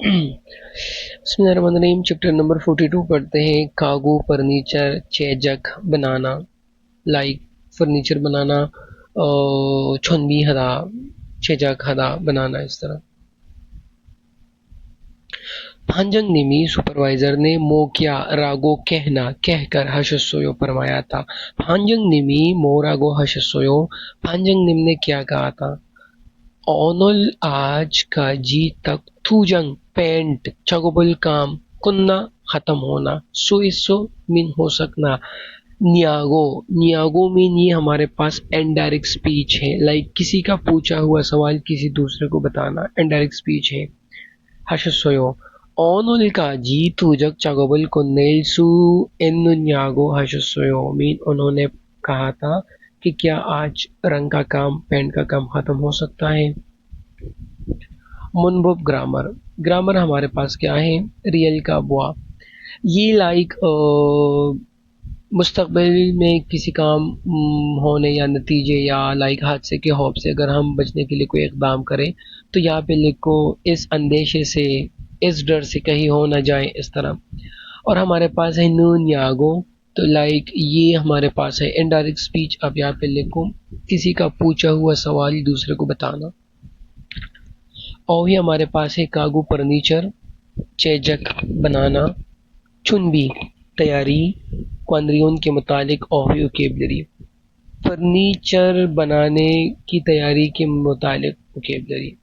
बिस्मिल्लाहिर्रहमानिर्रहीम। Chapter number 42 पढ़ते हैं। कागू फर्नीचर चेजक बनाना, लाइक फर्नीचर बनाना, छुनबी हदा चेजक हदा बनाना, इस तरह। भांजंग निमी सुपरवाइजर ने मोकिया रागो कहना कहकर हशसोयो फरमाया था। भांजंग निमी मोरागो हशसोयो, भांजंग निम ने क्या कहा था? ओनुल आज का जी तक थूजंग पेंट चगुबुल काम कुन्ना खत्म होना, सुइसो मीन हो सकना, नियागो नियागो मीन ये हमारे पास इनडायरेक्ट स्पीच है, लाइक किसी का पूछा हुआ सवाल किसी दूसरे को बताना, इनडायरेक्ट स्पीच है। हशसोयो ओनुल का जी थूजक चगुबुल कुन्नेल सु एन्नुन्यागो हशसोयो मीन उन्होंने कहा था कि क्या आज रंग का काम पेंट का काम खत्म हो सकता है। मुनबुब ग्रामर ग्रामर हमारे पास क्या है? रियल का बुआ, ये लाइक मुस्तकबिल में किसी काम होने या नतीजे या लाइक हादसे के खौफ से अगर हम बचने के लिए कोई इकदाम करें तो यहाँ पे लिखो इस अंदेशे से, इस डर से कहीं हो ना जाए, इस तरह। और हमारे पास है नून यागो, तो लाइक ये हमारे पास है इनडायरेक्ट स्पीच। अब यहाँ पे लिखो किसी का पूछा हुआ सवाल दूसरे को बताना। और भी हमारे पास है कागू फर्नीचर चेजक बनाना, चुनबी तैयारी, क्वांद्रियोन के मुतालिक ओही वोकेबलरी, फर्नीचर बनाने की तैयारी के मुतालिक वोकेबलरी।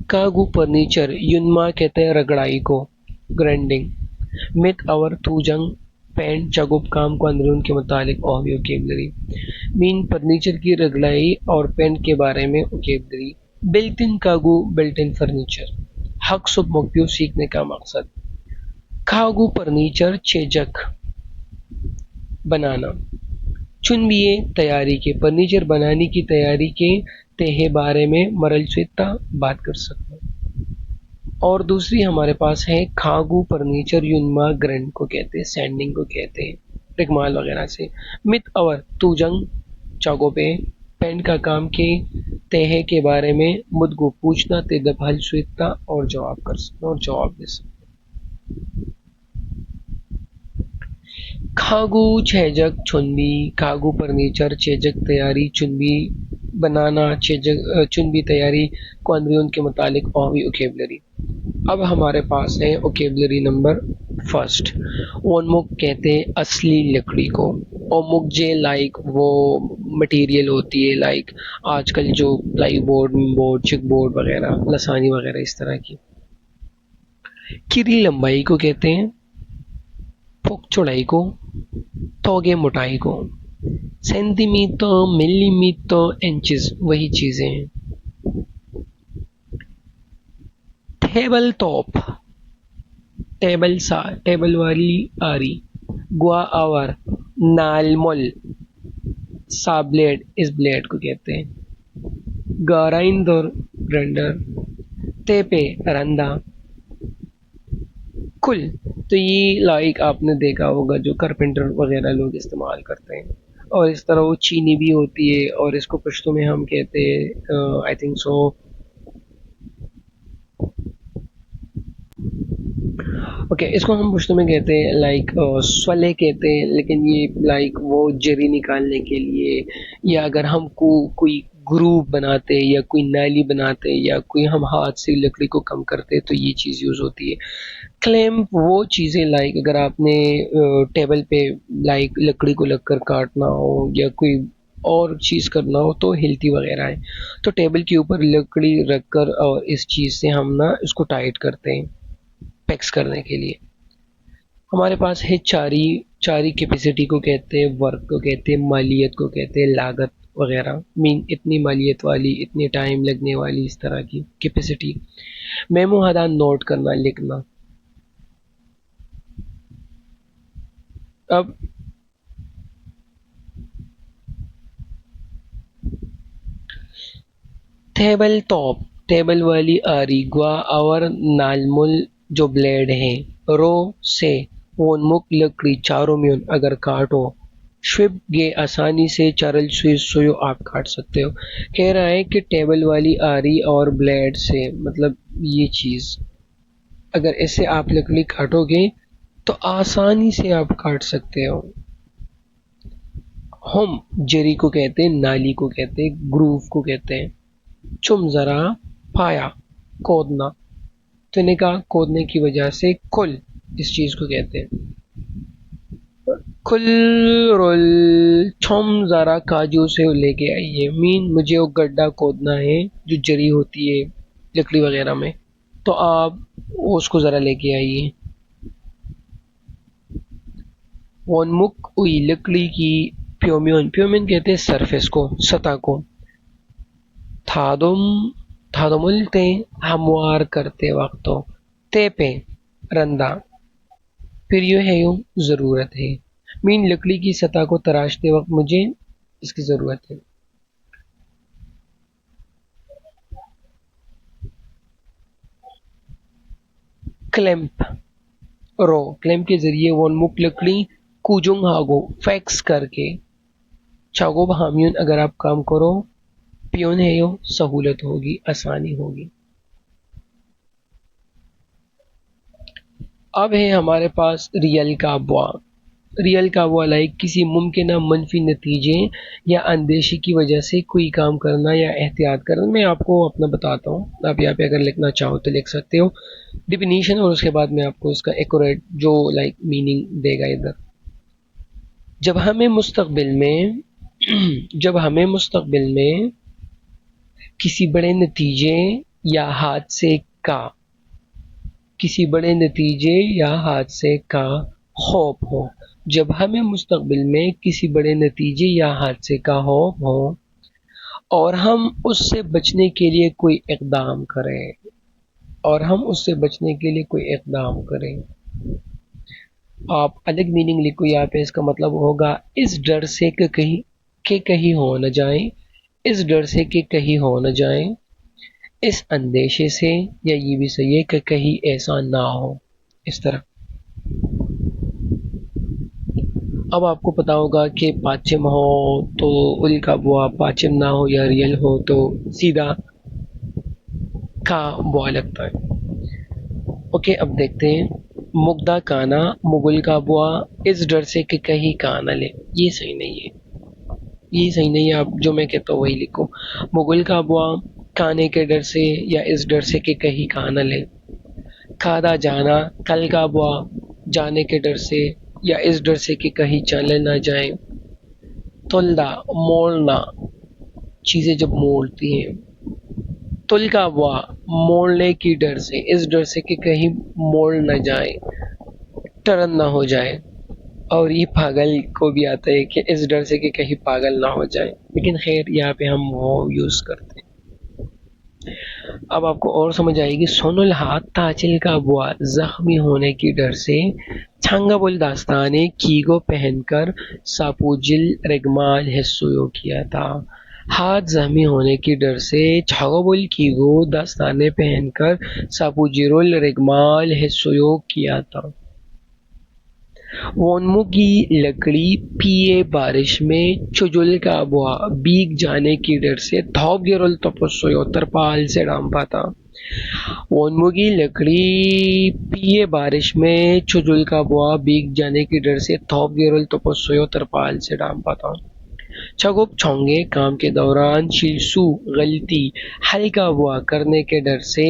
कागू फर्नीचर युनमा कहते हैं रगड़ाई को, ग्राइंडिंग। मित अवर थूजंग पेंट चगुब काम क्वांद्रियोन के मुतालिक ओही वोकेबलरी, मीन फर्नीचर की रगड़ाई और पेंट के बारे में वोकेबलरी। बिल्ट इन कागू बिल्ट इन फर्नीचर, हक सुब मुक्तियों सीखने का मकसद। खागू फर्नीचर चेजक बनाना, चुनबिए तैयारी के, फर्नीचर बनाने की तैयारी के तेहे बारे में मरल स्वेता बात कर सकते। और दूसरी हमारे पास है खागू फर्नीचर युनमा ग्रैंड को कहते हैं, सैंडिंग को कहते हैं, रिगमाल वगैरह से। मित अवर तुजंग चागो पे पेंट का काम के तेहे के बारे में मुदगु पूछना तेदब हल स्वेता और जवाब कर सकते और जवाब दे सकते। खागू छेजक चुनबी, खागू फर्नीचर चेजक तैयारी, चुनबी बनाना, चेजक चुनबी तैयारी, क्वांद्रियोन के मुतालिक ओवी वोकेबलरी। अब हमारे पास है वोकेबलरी नंबर फर्स्ट। ओनमुक कहते हैं असली लकड़ी को। ओमुक जे लाइक वो मटेरियल होती है, लाइक आजकल जो प्लाई बोर्ड बोर्ड चिक बोर्ड वगैरह लसानी वगैरह इस तरह की। किरी लंबाई को कहते हैं, फुक चौड़ाई को, तोगे मोटाई को। सेंटीमीटर मिलीमीटर इंचेस वही चीजें हैं। टेबल टॉप, टेबल सा टेबल वाली आरी, गुआ आवर, नालमोल सा ब्लेड, इस ब्लेड को कहते हैं। गाराइंदर ग्राइंडर, तेपे रंदा, कुल। तो ये लाइक आपने देखा होगा जो कारपेंटर वगैरह लोग इस्तेमाल करते हैं। और इस तरह वो चीनी भी होती है और इसको पश्तो में हम कहते हैं आई थिंक सो ओके, इसको हम पश्तो में कहते हैं लाइक स्वले कहते हैं, लेकिन ये लाइक वो जरी निकालने के लिए, या अगर हम कोई ग्रूव बनाते या कोई नाली बनाते या कोई हम हाथ से लकड़ी को कम करते तो ये चीज़ यूज़ होती है। क्लैंप वो चीज़ें लाइक अगर आपने टेबल पे लाइक लकड़ी को लगकर काटना हो या कोई और चीज़ करना हो तो हिलती वगैरह है, तो टेबल के ऊपर लकड़ी रखकर और इस चीज़ से हम ना इसको टाइट करते हैं पैक्स करने के लिए। हमारे पास है चारी। चारी कैपेसिटी को कहते हैं, वर्क को कहते हैं, मालियत को कहते हैं, लागत वगैरह, मीन इतनी मालियत वाली, इतने टाइम लगने वाली, इस तरह की कैपेसिटी। मेमो हदा नोट करना, लिखना। अब टेबल टॉप, टेबल वाली आरी, ग्वा और नालमुल जो ब्लेड हैं, रो से वोनमुक लकड़ी चारों में अगर काटो, श्विप गे आसानी से चरल सुयो आप काट सकते हो। कह रहा है कि टेबल वाली आरी और ब्लेड से मतलब ये चीज़ अगर इससे आप लकड़ी काटोगे तो आसानी से आप काट सकते हो। हम जरी को कहते हैं, नाली को कहते हैं, ग्रूव को कहते हैं। चुम जरा पाया, खोदना। तो इन्हें कहा खोदने की वजह से कुल इस चीज को कहते हैं। कुल रोल छुम जरा काजू से लेके आइए, मीन मुझे वो गड्ढा खोदना है जो जरी होती है लकड़ी वगैरह में, तो आप उसको जरा लेके आइए। वनमुख हुई लकड़ी की प्योमियन, प्योमियन कहते हैं सरफेस को, सतह को। थादुम थादुमुलते हमवार करते वक्त हो, ते पे रंदा, फिर यूं है यूं जरूरत है। मीन लकड़ी की सतह को तराशते वक्त मुझे इसकी जरूरत है। क्लैंप रो, क्लैंप के जरिए वनमुख लकड़ी कुजुंग हागो फैक्स करके चागो हामियन अगर आप काम करो, पियोन है यो सहूलत होगी, आसानी होगी। अब है हमारे पास रियल का बुआ। रियल का बुआ लाइक किसी मुमकिन मनफी नतीजे या अंदेशे की वजह से कोई काम करना या एहतियात करना। मैं आपको अपना बताता हूँ, आप यहाँ पे अगर लिखना चाहो तो लिख सकते हो डिफिनीशन, और उसके बाद मैं आपको इसका एक्यूरेट जो लाइक मीनिंग देगा इधर। जब हमें मुस्तकबिल में जब हमें मुस्तकबिल में किसी बड़े नतीजे या हादसे का किसी बड़े नतीजे या हादसे का खौफ हो, जब हमें मुस्तकबिल में किसी बड़े नतीजे या हादसे का खौफ हो और हम उससे बचने के लिए कोई इकदाम करें और हम उससे बचने के लिए कोई इकदाम करें, आप अलग मीनिंग लिखो यहाँ पे। इसका मतलब होगा इस डर से कि कहीं हो न जाए, इस डर से कि कहीं हो न जाए, इस अंदेशे से, या ये भी सही है कि कहीं ऐसा ना हो, इस तरह। अब आपको पता होगा कि पाचिम हो तो उल का बुआ, पाचिम ना हो या रियल हो तो सीधा का बुआ लगता है। ओके, अब देखते हैं। मुग्धा काना मुगल का बुआ, इस डर से कि कहीं काना ले, ये सही नहीं है, ये सही नहीं है। आप जो मैं कहता हूँ वही लिखो। मुगल का बुआ खाने के डर से या इस डर से कि कहीं खा न ले। खादा जाना कल का बुआ, जाने के डर से या इस डर से कि कहीं चले ना जाए। तुलदा मोड़ना, चीजें जब मोड़ती हैं। तुल का बुआ मोड़ने की डर से, इस डर से कि कहीं मोड़ न जाए, टर्न ना हो जाए। और ये पागल को भी आता है कि इस डर से कि कहीं पागल ना हो जाए, लेकिन खैर यहाँ पे हम वो यूज करते हैं। अब आपको और समझ आएगी। सोनुल हाथ ताचिल का बुआ, जख्मी होने की डर से छांगाबुल दास्ताने कीगो पहनकर सापूजिल रेगमाल हिस्सों किया था। हाथ जख्मी होने की डर से छागोबुल कीगो दास्ताने पहनकर सापूजिरुल रेगमाल हिस्सों किया था। वनमु की लकड़ी पिए बारिश में चुजुल का बुआ, भीग जाने की डर से थौप गिरल तपस्यो तरपाल से डांपा था। वनमु की लकड़ी पिए बारिश में चुजुल का बुआ, भीग जाने की डर से थौप गिरल तपस्यो तरपाल से डांपा था। छगुप छोंगे काम के दौरान शिलसू गलती हल्का बुआ करने के डर से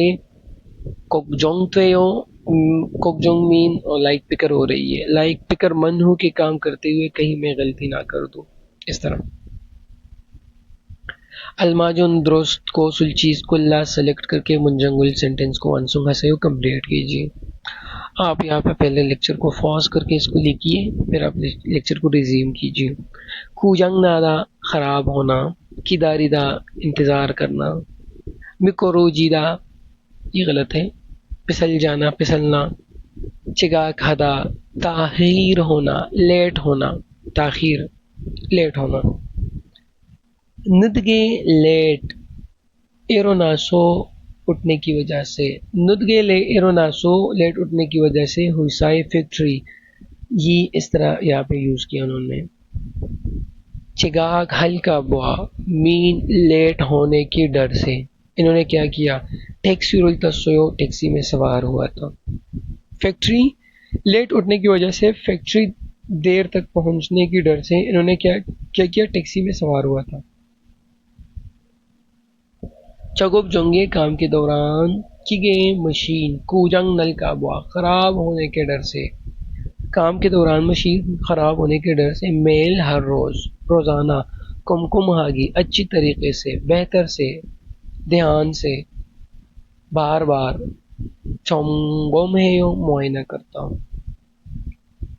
कोकजोंगतेयो कोकजोंग मीन और लाइक पिकर हो रही है, लाइक पिकर मन हो के काम करते हुए कहीं मैं गलती ना कर दूं, इस तरह। अलमाजुन दुरुस्त को सुलचीज कुल्ला सेलेक्ट करके मुंजंगुल सेंटेंस को अनसुंग हसयो कंप्लीट कीजिए। आप यहाँ पे पहले लेक्चर को पॉज करके इसको लिखिए, फिर आप लेक्चर को रिज्यूम कीजिए। कुजंग नादा खराब होना, किदारिदा इंतजार करना, मिकोरोजीदा ये गलत है, फिसल जाना फिसलना। चिगा खादा ताखीर होना, लेट होना, ताखीर लेट होना। नुदगे लेट एरोनासो उठने की वजह से, नुदगे ले एरोनासो लेट उठने की वजह से हुसाई फैक्ट्री, ये इस तरह यहाँ पे यूज किया उन्होंने। चिगाग हल्का बुआ मीन लेट होने की डर से, इन्होंने क्या किया, टैक्सी रोल तस्सोयो, टैक्सी में सवार हुआ था। फैक्ट्री लेट उठने की वजह से, फैक्ट्री देर तक पहुंचने की डर से इन्होंने क्या क्या किया, टैक्सी में सवार हुआ था। चगुप जोंगे काम के दौरान किगे मशीन कूजंग नल का बुआ, खराब होने के डर से, काम के दौरान मशीन खराब होने के डर से मेल हर रोज रोजाना कुमकुम हागी अच्छी तरीके से, बेहतर से, ध्यान से, बार बार चौंगोम है यो मुआयना करता हूँ।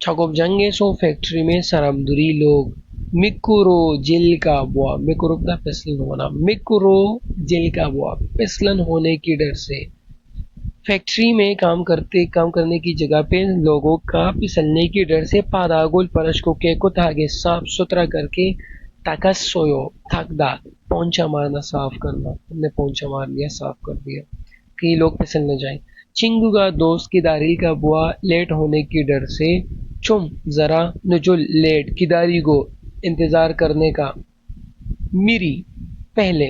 छकोब जंगे सो फैक्ट्री में सरमदुरी लोग मिकुरो जिल का बुआ, मिकुरो का फिसलन होना, मिकुरो जिल का बुआ फिसलन होने की डर से, फैक्ट्री में काम करने की जगह पे लोगों का फिसलने की डर से पादागुल परश को के कुत आगे साफ सुथरा करके ताकस सोयो थकदा, पोंछा मारना साफ करना, हमने पोंछा मार दिया साफ कर दिया कि लोग फिसल न जाएं। चिंगुगा दोस्त की दारी का बुआ लेट होने की डर से, चुम जरा नुजुल लेट किदारी को इंतजार करने का, मिरी पहले,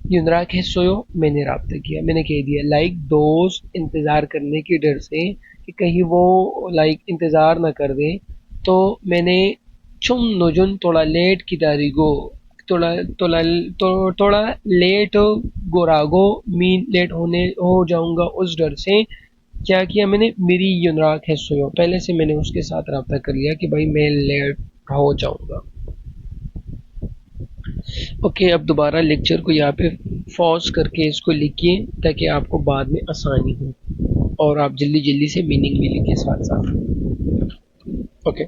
युनराक है सोयो मैंने राब्ता किया, मैंने कह दिया, लाइक दोस्त इंतजार करने की डर से कि कहीं वो लाइक इंतजार ना कर दे, तो मैंने चुम नुजुन थोड़ा लेट किदारी गो, थोड़ा थोड़ा थोड़ा लेट गोरागो मीन लेट होने हो जाऊंगा उस डर से क्या किया मैंने, मेरी युनराक है सोयो, पहले से मैंने उसके साथ राब्ता कर लिया कि भाई मैं लेट हो जाऊंगा। ओके, अब दोबारा लेक्चर को यहाँ पे पॉज करके इसको लिखिए ताकि आपको बाद में आसानी हो और आप जल्दी जल्दी से मीनिंग भी लिखिए साथ साथ। ओके,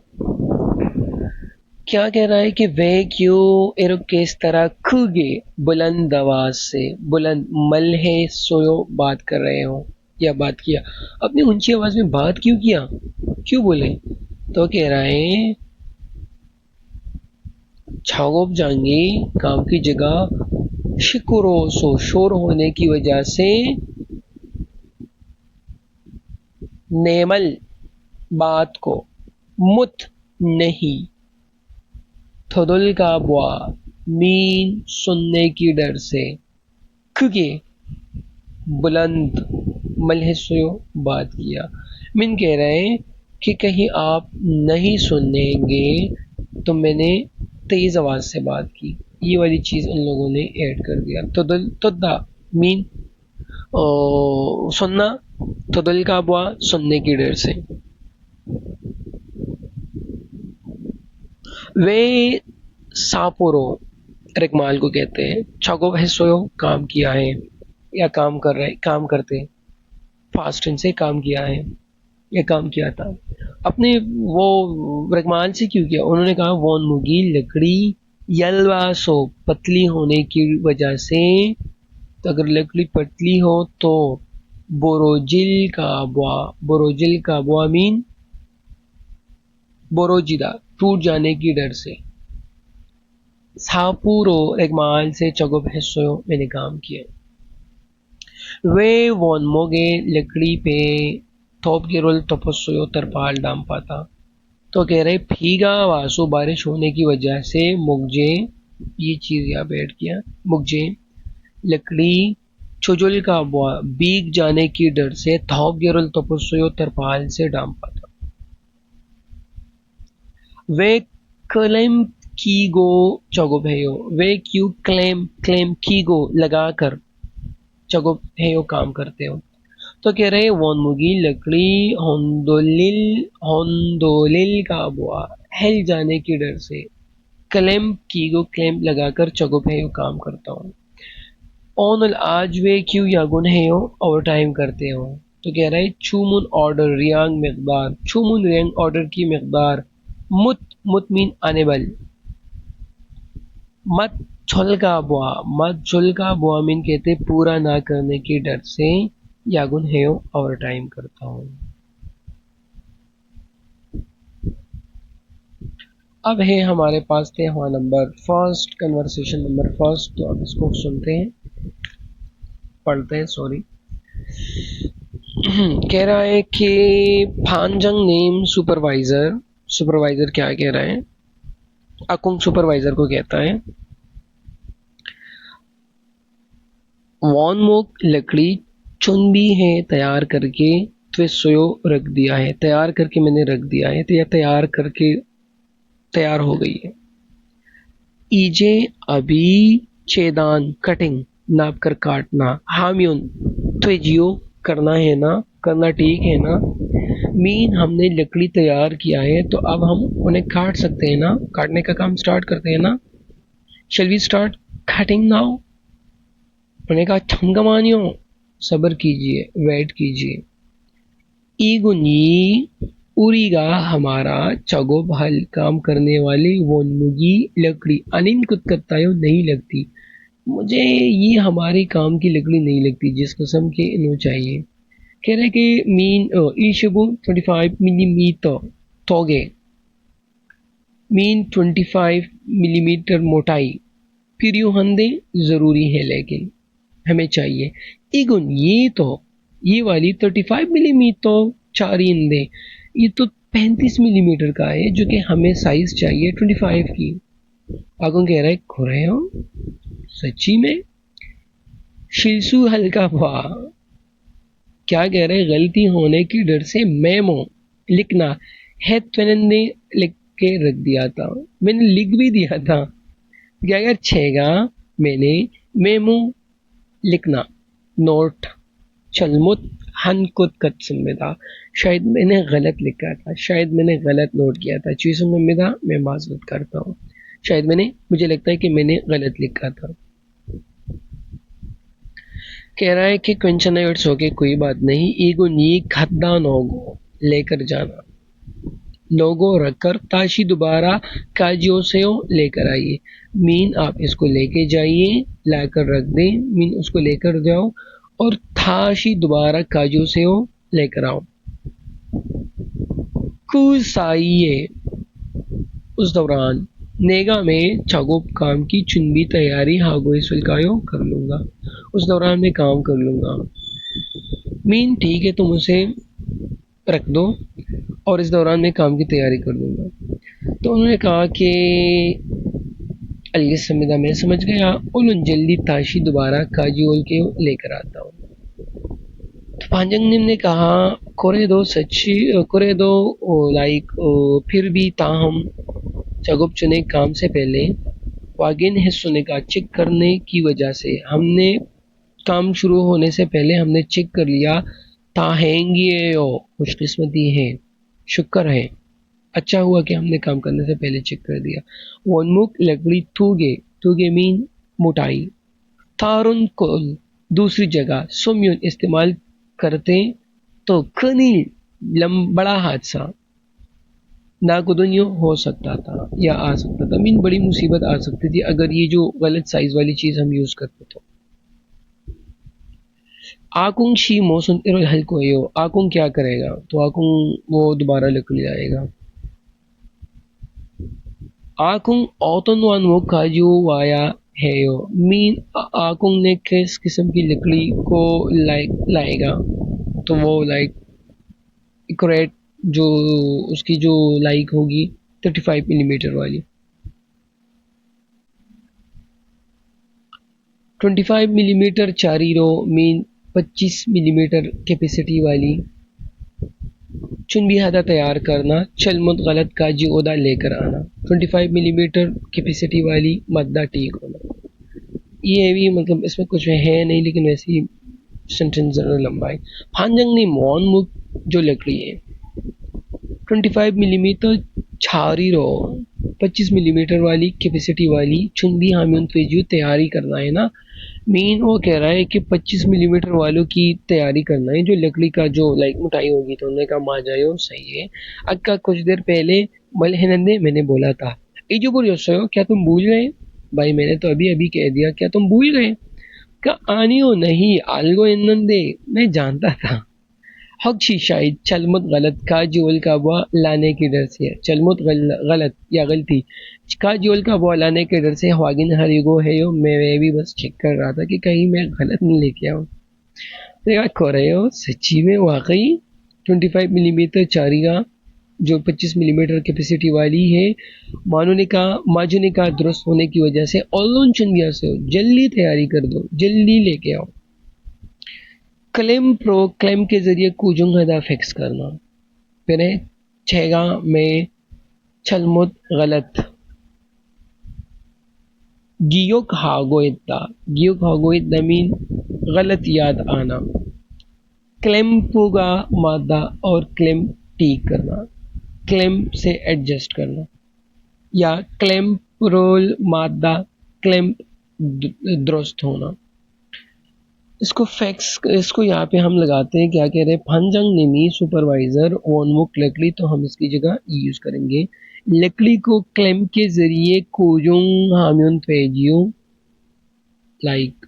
क्या कह रहा है कि वे क्यों एरो किस तरह खुगे बुलंद आवाज से, बुलंद मल है सोयो बात कर रहे हो या बात किया, अपनी ऊंची आवाज में बात क्यों किया, क्यों बोले, तो कह रहा है छागोब जाएंगे काम की जगह शिकुरो सो शोर होने की वजह से, नेमल बात को, मुत नहीं, थोदुल का बुआ मीन सुनने की डर से, खुगे बुलंद मलहसो बात किया। मीन कह रहे हैं कि कहीं आप नहीं सुनेंगे तो मैंने तेज आवाज से बात की, ये वाली चीज उन लोगों ने ऐड कर दिया। तुद्दा मीन सुनना, तुदल का बुआ सुनने की डर से। वे सापुरो रिकमाल को कहते हैं, छगो हिस्सों काम किया है या काम कर रहे, काम करते, फास्ट से काम किया है या काम किया था। अपने वो रकमान से क्यों किया, उन्होंने कहा वोन मुगी लकड़ी यलवा सो पतली होने की वजह से, तो अगर लकड़ी पतली हो तो बोरोजिल का बुआ मीन बोरोजिदा टूट जाने की डर से। सापूरो रकमान से चगुब हिस्सों मैंने काम किया। वे वोन मोगे लकड़ी पे थोप के रोल तपस्यो तरपाल डाम पाता, तो कह रहे फीगा वासु बारिश होने की वजह से मुगजे, ये चीज यहाँ बैठ किया, मुगजे लकड़ी चुजुल का बुआ बीग जाने की डर से थोप गेरुल तपस्यो तरपाल से डाम पाता। वे क्लेम की गो चगो भयो, वे क्यों क्लेम क्लेम की गो लगाकर चगो भयो काम करते हो, तो कह रहे वोन मुगी लकड़ी होंदोलिल का बुआ हिल जाने की डर से, क्लेम की गो क्लेम लगाकर चगो भयो काम करता हूँ। ओनल आज वे क्यों यागुन है ओवर टाइम करते हो, तो कह रहा है चूमुन ऑर्डर रियांग मकदार, चूमुन रियांग ऑर्डर की मकदार, मुत मीन अनेबल, मत छुल का बुआ मीन कहते पूरा ना करने की डर से यागुन है ओवर टाइम करता हूँ। अब है हमारे पास थे हमारा number first, conversation number first, तो अब इसको सुनते हैं, पढ़ते हैं, सॉरी। कह रहा है कि फानजंग नेम सुपरवाइजर, सुपरवाइजर क्या कह रहा है, अकुंग सुपरवाइजर को कहता है, वॉन मोक लकड़ी चुन भी है तैयार करके, तो सोयो रख दिया है, तैयार करके मैंने रख दिया है, तो यह तैयार करके तैयार हो गई है। ईजे अभी छेदान कटिंग नाप कर काटना, हाम्यून तो जियो करना है ना, करना ठीक है ना। मीन हमने लकड़ी तैयार किया है तो अब हम उन्हें काट सकते हैं ना, काटने का काम स्टार्ट करते हैं ना। Shall we start cutting now. उन्हें कहा छंगमानियो, सब्र कीजिए, वेट कीजिए। ईगुनी उरीगा हमारा चगोब हल काम करने वाली वो नुगी लकड़ी अनिन कुतकत्तायो नहीं लगती, मुझे ये हमारे काम की लकड़ी नहीं लगती जिस किस्म के इन्हों चाहिए। कह रहे कि मीन ईशबु 25 मिलीमीटर तोगे, मीन 25 मिलीमीटर मोटाई, फिर यूं हंदे ज़रूरी है लेकिन हमें चाहिए। इगुन ये वाली 35 मिलीमीटर चार इंदे, ये तो 35 मिलीमीटर का है जो कि हमें साइज चाहिए 25 की। आगुन कह रहा है खुरे हो सच्ची में। शिल्सू हल्का हुआ, क्या कह रहे, गलती होने की डर से मेमो लिखना है, मैंने लिख के रख दिया था, मैंने लिख भी दिया था। क्या यार छेगा मैंने मेमो लिखना, नोट चलमुत हनकुत कत्सम में था, शायद मैंने गलत लिखा था, शायद मैंने गलत नोट किया था चीज़ों में था, मैं माजरत करता हूँ, शायद मुझे लगता है कि मैंने गलत लिखा था। कह रहा है कि क्वेंशन इट्स ओके, कोई बात नहीं। ईगो नी खद्दा नोगो लेकर जाना, लोगो रखकर ताशी दोबारा काजियो से लेकर आइए। मीन आप इसको लेके जाइए, लाकर रख दें, मीन उसको लेकर जाओ, और थाशी दोबारा काजियो से लेकर आओ। कुसाइए उस दौरान नेगा में चागोप काम की चुनबी तैयारी हागो सुलकायो कर लूंगा, उस दौरान मैं काम कर लूंगा। मीन ठीक है तुम उसे रख दो और इस दौरान मैं काम की तैयारी कर लूंगा। तो उन्होंने कहा कि अलग समिदा मैं समझ गया, उन जल्दी ताशी दोबारा काजियोल के लेकर आता हूँ। तो पांजंग ने कहा कोरे दो सच्ची कोरे दो लाइक फिर भी ताहम चगुप चुने काम से पहले वागिन हिस्सों ने कहा चेक करने की वजह से हमने काम शुरू होने से पहले हमने चेक कर लिया, ताहेंगे खुशकिस्मती है, शुक्र है, अच्छा हुआ कि हमने काम करने से पहले चेक कर दिया। वनमुख लकड़ी थूगे, थूगे मीन मोटाई, तारुन कोल दूसरी जगह, सुम्युन इस्तेमाल करते तो खनी बड़ा हादसा नागुदनियो हो सकता था या आ सकता था, मीन बड़ी मुसीबत आ सकती थी अगर ये जो गलत साइज वाली चीज हम यूज करते तो। आकुंग शी मौसम इरोल हल्को यो, आकुंग क्या करेगा, तो आकुंग वो दोबारा लकड़ी लाएगा। आकुंग औतन वन वो काजू वाया है यो, मीन आकुंग ने किस किस्म की लकड़ी को लाएगा, तो वो लाइक इक्रेट जो उसकी जो लाइक होगी 35 मिलीमीटर वाली, 25 मिलीमीटर चारी रो मीन 25 मिलीमीटर कैपेसिटी वाली चुन हादा तैयार करना, चलमुत गलत काजी ओदा लेकर आना, 25 मिलीमीटर कैपेसिटी वाली मद्दा ठीक होना। ये भी मतलब इसमें कुछ है नहीं लेकिन वैसे ही सेंटेंस ज़रा लंबा है। फांजंग ने मौन मुख जो लकड़ी है 25 मिलीमीटर छारी रो 25 मिलीमीटर वाली कैपेसिटी वाली चुनबी हामियों तेजू तैयारी करना है ना। मेन वो कह रहा है कि 25 मिलीमीटर वालों की तैयारी करना है जो लकड़ी का जो लाइक मोटाई होगी, तो उन्होंने कहा मा जाओ सही है। अक्का कुछ देर पहले मलहनंदे मैंने बोला था, जो बोल क्या तुम भूल गए? भाई मैंने तो अभी अभी कह दिया, क्या तुम भूल गए? क्या आनियो नहीं आलगो इन्नंदे, मैं जानता था। हक्शी शायद चलमुत गलत काजोल का बुआ लाने के डर से, चलमुत गलत या गलती काजोल का बुआ लाने के डर से हवागिन हरिगो है यो, मैं भी बस चेक कर रहा था कि कहीं मैं गलत नहीं लेके आऊँ। तो यार कर रहे हो सच्ची में वाकई 25 मिलीमीटर चारीगा जो 25 मिलीमीटर कैपेसिटी वाली है, माजू ने कहा दुरुस्त होने की वजह से ऑलोन चुनिया से जल्दी तैयारी कर दो, जल्दी लेके आओ। क्लेम के जरिए कुजुंग हदा फिक्स करना। फिर है छेगा में छलमुत गलत। गियोक हागोइत्ता मीन गलत याद आना। क्लेम्पुगा मादा और क्लेम ठीक करना, क्लेम से एडजस्ट करना, या क्लेम्परोल मादा क्लेम दुरुस्त होना। इसको यहाँ पे हम लगाते हैं, क्या कह रहे हैं, फंजंग निमी सुपरवाइजर ओनमुक लकड़ी, तो हम इसकी जगह यूज करेंगे लकड़ी को क्लेम के जरिए कोजुंग हाम्युन पेजियो, लाइक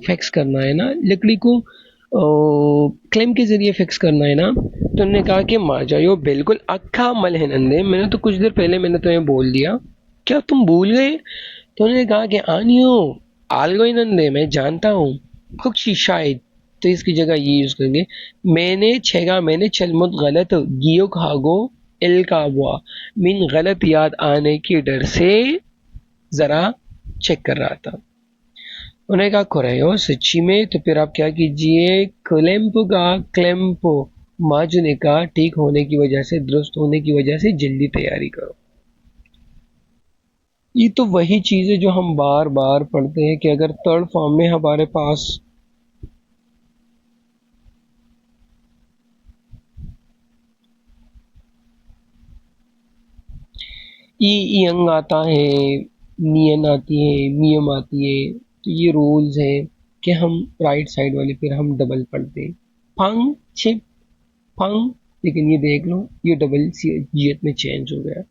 फिक्स करना है ना, लकड़ी को क्लेम के जरिए फिक्स करना है ना। तो उन्होंने कहा कि माजायो बिल्कुल अक्खा मल है नंदे, मैंने तो कुछ देर पहले मैंने तुम्हें बोल दिया, क्या तुम भूल गए? तो उन्होंने कहा कि आनियो आलगोई नंदे, मैं जानता हूँ कुछ शायद, तो इसकी जगह ये यूज करेंगे मैंने चलमुत गलत गियो खागो इल काबुआ, मीन गलत याद आने के डर से जरा चेक कर रहा था। उन्होंने कहा कोरेयो सच्ची में? तो फिर आप क्या कीजिए, क्लेम्पो माजू ने कहा ठीक होने की वजह से, दुरुस्त होने की वजह से जल्दी तैयारी करो। ये तो वही चीज है जो हम बार बार पढ़ते हैं कि अगर थर्ड फॉर्म में हमारे पास यंग आता है, नियन आती है, मियम आती है, तो ये रूल्स है कि हम राइट साइड वाले फिर हम डबल पढ़ते हैं। फंग छिप फंग, लेकिन ये देख लो ये डबल जीएत में चेंज हो गया।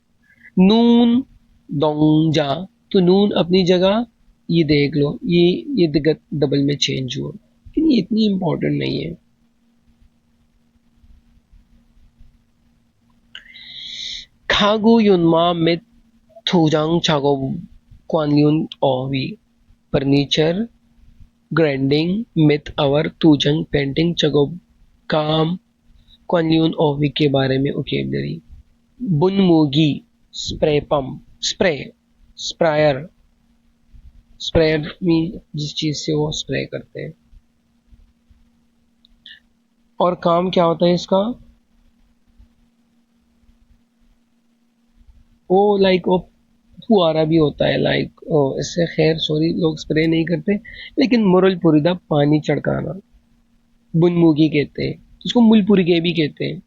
नून दोंजा, तो नून अपनी जगह, ये देख लो ये डबल में चेंज हुआ, लेकिन ये इतनी इंपॉर्टेंट नहीं है। खागु युनमा में थोजांग चागो क्वान्यून ओवी, फर्नीचर ग्राइंडिंग मिथ अवर तुजंग पेंटिंग चगो काम क्वान्यून ओवी के बारे में ओकेबलरी। बुनमुगी स्प्रे पंप, स्प्रायर स्प्रेयर मीन जिस चीज से वो स्प्रे करते हैं। और काम क्या होता है इसका, वो लाइक वो फुआरा भी होता है, लाइक इससे खैर सॉरी लोग स्प्रे नहीं करते, लेकिन मुरल पुरिदा पानी चढ़काना बुनमुगी कहते हैं, उसको मुलपुरिगे भी कहते हैं।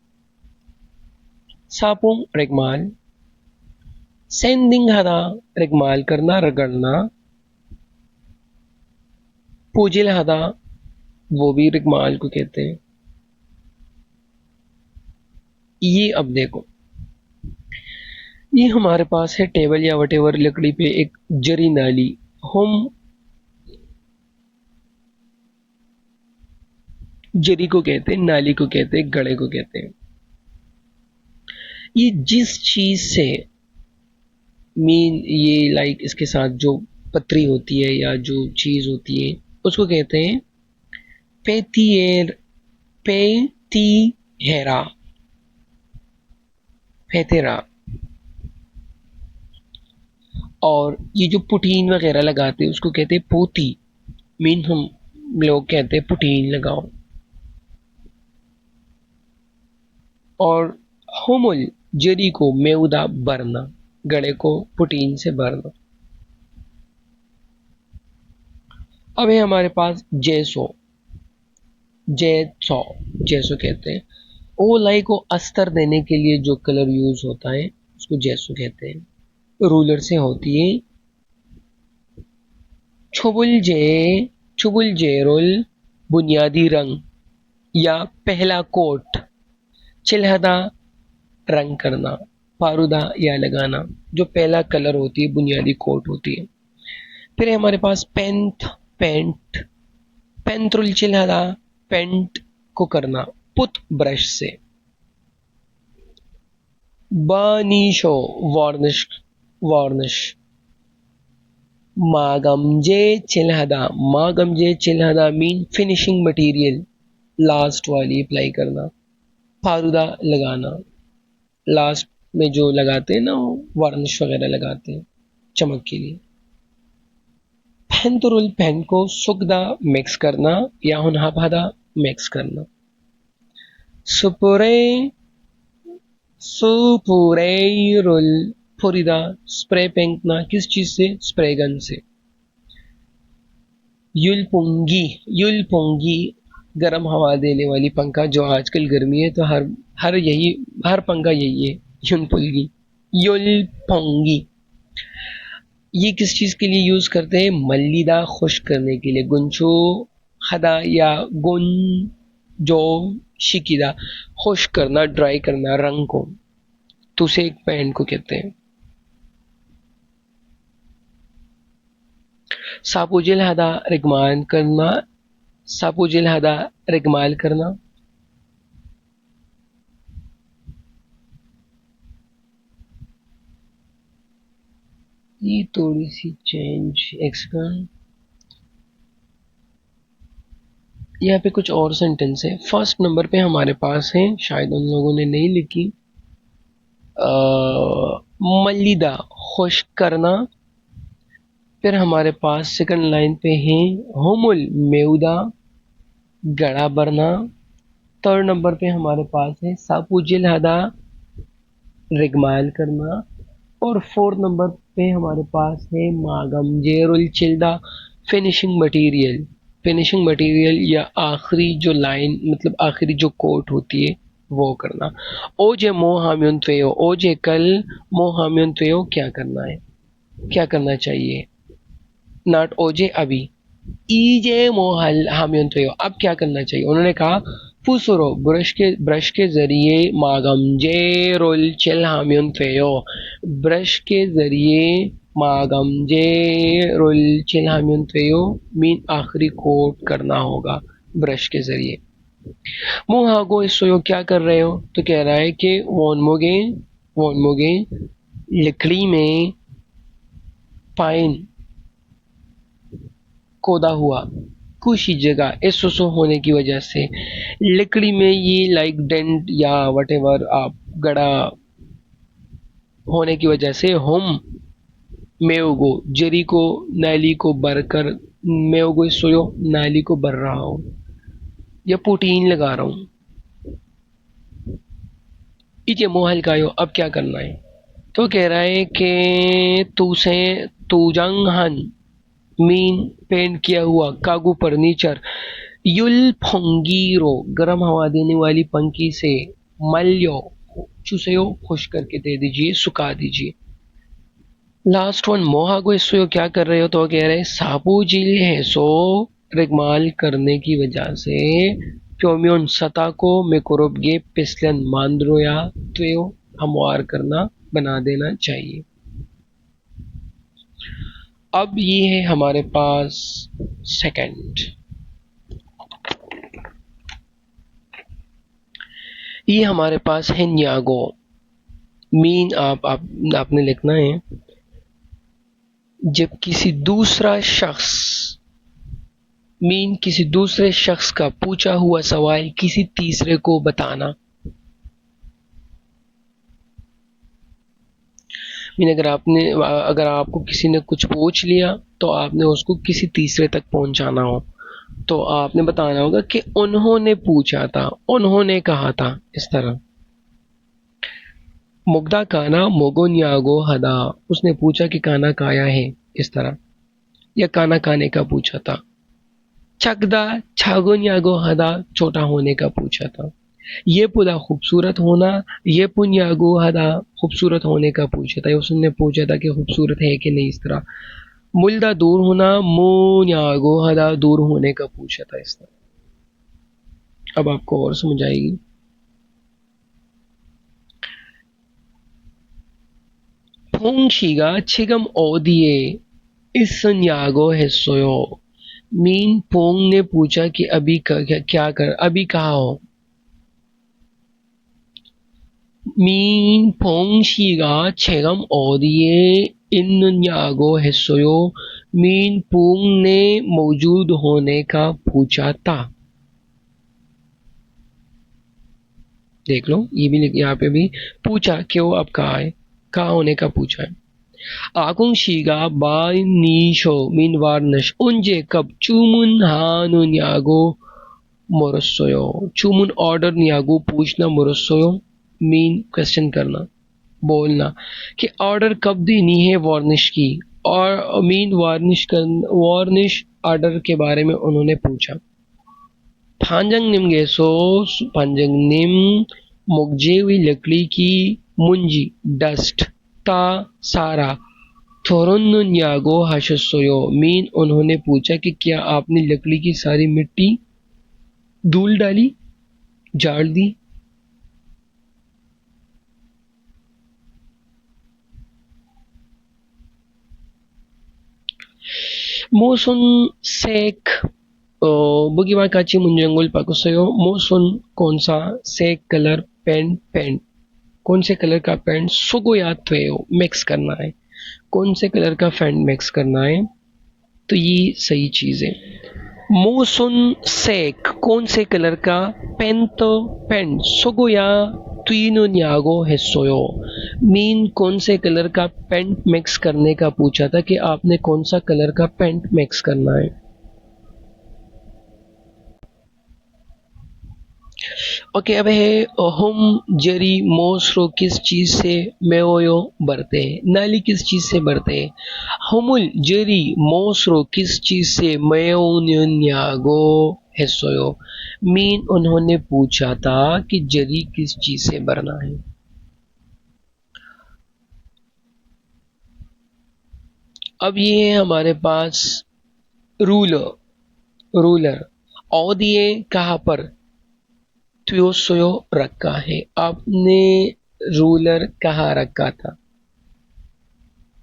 सापुंग रेगमाल, सेंदिंग हदा रेगमाल करना रगड़ना, पूजिल हदा वो भी रेगमाल को कहते हैं। ये अब देखो, ये हमारे पास है टेबल या वटेवर लकड़ी पे एक जरी नाली, हम जरी को कहते हैं, नाली को कहते हैं, गड़े को कहते हैं। ये जिस चीज से मीन ये लाइक इसके साथ जो पतरी होती है या जो चीज होती है उसको कहते हैं पेतिएर पेतिहेरा फेतेरा। और ये जो पुटीन वगैरह लगाते हैं उसको कहते हैं पोती, मीन हम लोग कहते हैं पुटीन लगाओ। और होमुल जरी को मेउदा भरना, गड़े को पुटीन से भरना। अब है हमारे पास जैसो, जैसो कहते हैं, ओ लाई को अस्तर देने के लिए जो कलर यूज होता है उसको जैसो कहते हैं। रूलर से होती है छुबुल जेरुल बुनियादी रंग या पहला कोट, चिल्हदा रंग करना, फारूदा या लगाना, जो पहला कलर होती है बुनियादी कोट होती है। फिर है हमारे पास पेंट पेंट्रुल चिल्हदा पेंट को करना पुत ब्रश से। बनीशो वार्निश। मागमजे चिल्हदा मीन फिनिशिंग मटेरियल, लास्ट वाली अप्लाई करना, फारूदा लगाना। लास्ट में जो लगाते हैं ना, वार्निश वगैरह लगाते हैं चमक के लिए। पेंतुरुल पेन को सुखदा मिक्स करना या हुनहाबादा मिक्स करना। सुपुरे सुपुरेरुल पुरिदा स्प्रे फेंकना, किस चीज से? स्प्रे गन से। युलपुंगी युलपुंगी गर्म हवा देने वाली पंखा, जो आजकल गर्मी है तो हर पंखा यही है, युलपुंगी युलपुंगी। ये किस चीज के लिए यूज करते हैं? मल्लीदा खुश्क करने के लिए। गुंचो हदा या गुन जो शिकीदा, खुश्क करना, ड्राई करना रंग को, तो उसे एक पैंट को कहते हैं। सापुजिल हदा रिगमान करना, सापुजिल हदा रिगमाल करना। ये थोड़ी सी चेंज एक्सकन, यहाँ पे कुछ और सेंटेंस है। फर्स्ट नंबर पे हमारे पास है, शायद उन लोगों ने नहीं लिखी, मल्लीदा खुश्क करना। फिर हमारे पास सेकंड लाइन पे है होमुल मेउदा गड़ा भरना। थर्ड नंबर पे हमारे पास है सापुजिल हदा रिगमाल करना। और फोर्थ नंबर पे हमारे पास है मागम जेरुल चिल्दा फिनिशिंग मटेरियल। फिनिशिंग मटेरियल या आखिरी जो लाइन, मतलब आखिरी जो कोट होती है वो करना। ओजे मो हाम्युन त्वेयो, ओजे कल मो हाम्युन त्वेयो, क्या करना है, क्या करना चाहिए? नॉट ओजे अभी, ईजे मो हाम्युन त्वेयो, अब क्या करना चाहिए? उन्होंने कहा फुसुरो ब्रश के जरिए मागम जे रोल चिल हाम्युन त्वेयो, ब्रश के जरिए मागम जे रोल चिल हाम्युन त्वेयो मीन आखिरी कोट करना होगा ब्रश के जरिए। मुहागो इसो क्या कर रहे हो? तो कह रहा है कि वोनमोगे लकड़ी में पाइन खोदा हुआ कुछ ही जगह एसोसो होने की वजह से, लकड़ी में ये लाइक डेंट या वटेवर आप गड़ा होने की वजह से, हम मेओगो जरी को नाली को भरकर, मेओगो सोयो नाली को भर रहा हूं या पुटीन लगा रहा हूं। इजे मोहल का यो, अब क्या करना है? तो कह रहा है कि तूजंग हन मीन पेंट किया हुआ कागू फर्नीचर, युल फोंगीरो गर्म हवा देने वाली पंखी से, मल्यो चुसयो खुश करके दे दीजिए, सुखा दीजिए। लास्ट वन मोहागो इसो क्या कर रहे हो? तो कह रहे हैं साबु झील है सो रिगमाल करने की वजह से प्योम्योन सता को मेकोरोबगे पिसलन मांद्रोया त्वेयो हमवार करना, बना देना चाहिए। अब ये है हमारे पास सेकंड, ये हमारे पास है न्यागो मीन, आपने लिखना है जब किसी दूसरा शख्स, मीन किसी दूसरे शख्स का पूछा हुआ सवाल किसी तीसरे को बताना। मीन अगर आपको किसी ने कुछ पूछ लिया तो आपने उसको किसी तीसरे तक पहुंचाना हो, तो आपने बताना होगा कि उन्होंने पूछा था, उन्होंने कहा था, इस तरह। मुग्धा काना मोगोन्यागो हदा, उसने पूछा कि काना काया है, इस तरह। या काना काने का पूछा था। चकदा छागोन्यागो हदा, छोटा होने का पूछा था। ये पुदा खूबसूरत होना, ये पुन्यागो हदा, खूबसूरत होने का पूछा था, उसने पूछा था कि खूबसूरत है कि नहीं, इस तरह। मुल्दा दूर होना, मुन्यागो हदा, दूर होने का पूछा था, इस तरह। अब आपको और समझ आएगी। 퐁시가 지금 어디에 있으냐고 했어요. मीन पोंग ने पूछा कि अभी क्या कर, अभी कहाँ हो। मीन 퐁시가 지금 어디에 있느냐고 했어요. मीन पोंग ने मौजूद होने का पूछा था। देख लो, ये भी यहाँ पे भी पूछा कि वो अब कहाँ है, कहाँ होने का पूछा है। आकुंग शीगा बाय नीशो मीन वार्नश उनजे कब चुमुन हानु न्यागो मोरसोयो। चुमुन ऑर्डर न्यागो पूछना, मोरसोयो मीन क्वेश्चन करना, बोलना कि ऑर्डर कब देनी है वार्निश की, और मीन वार्निश कर, वार्निश ऑर्डर के बारे में उन्होंने पूछा। 판장님께서 판장님 목재 위 लकड़ी की मुंजी डस्ट ता सारा 털었느냐고 하셨어요। मीन उन्होंने पूछा कि क्या आपने लकड़ी की सारी मिट्टी धूल डाली, झाड़ दी। मोसन सेक बुगिवा काची मुंजंगुल पाकुसयो। मोसन कौन सा, सेक कलर, पेंट पेंट कौन से कलर का पेंट, सुगो या त्वेयो मिक्स करना है, कौन से कलर का पेंट मिक्स करना है, तो ये सही चीज है। मोसुन सेक कौन से कलर का, पेंट पेंट सुगो या त्वीनो न्यागो हेसोयो। मीन कौन से कलर का पेंट मिक्स करने का पूछा था कि आपने कौन सा कलर का पेंट मिक्स करना है। ओके, अब है हम जरी मोसरो किस चीज से मेओयो बढ़ते हैं, नाली किस चीज से बढ़ते हैं। हमुल जरी मोसरो किस चीज से मेओन्यागो हेसोयो। मीन उन्होंने पूछा था कि जरी किस चीज से भरना है। अब ये है हमारे पास रूलर, रूलर और दिए कहाँ पर, त्योसोयो रखा है। आपने रूलर कहाँ रखा था,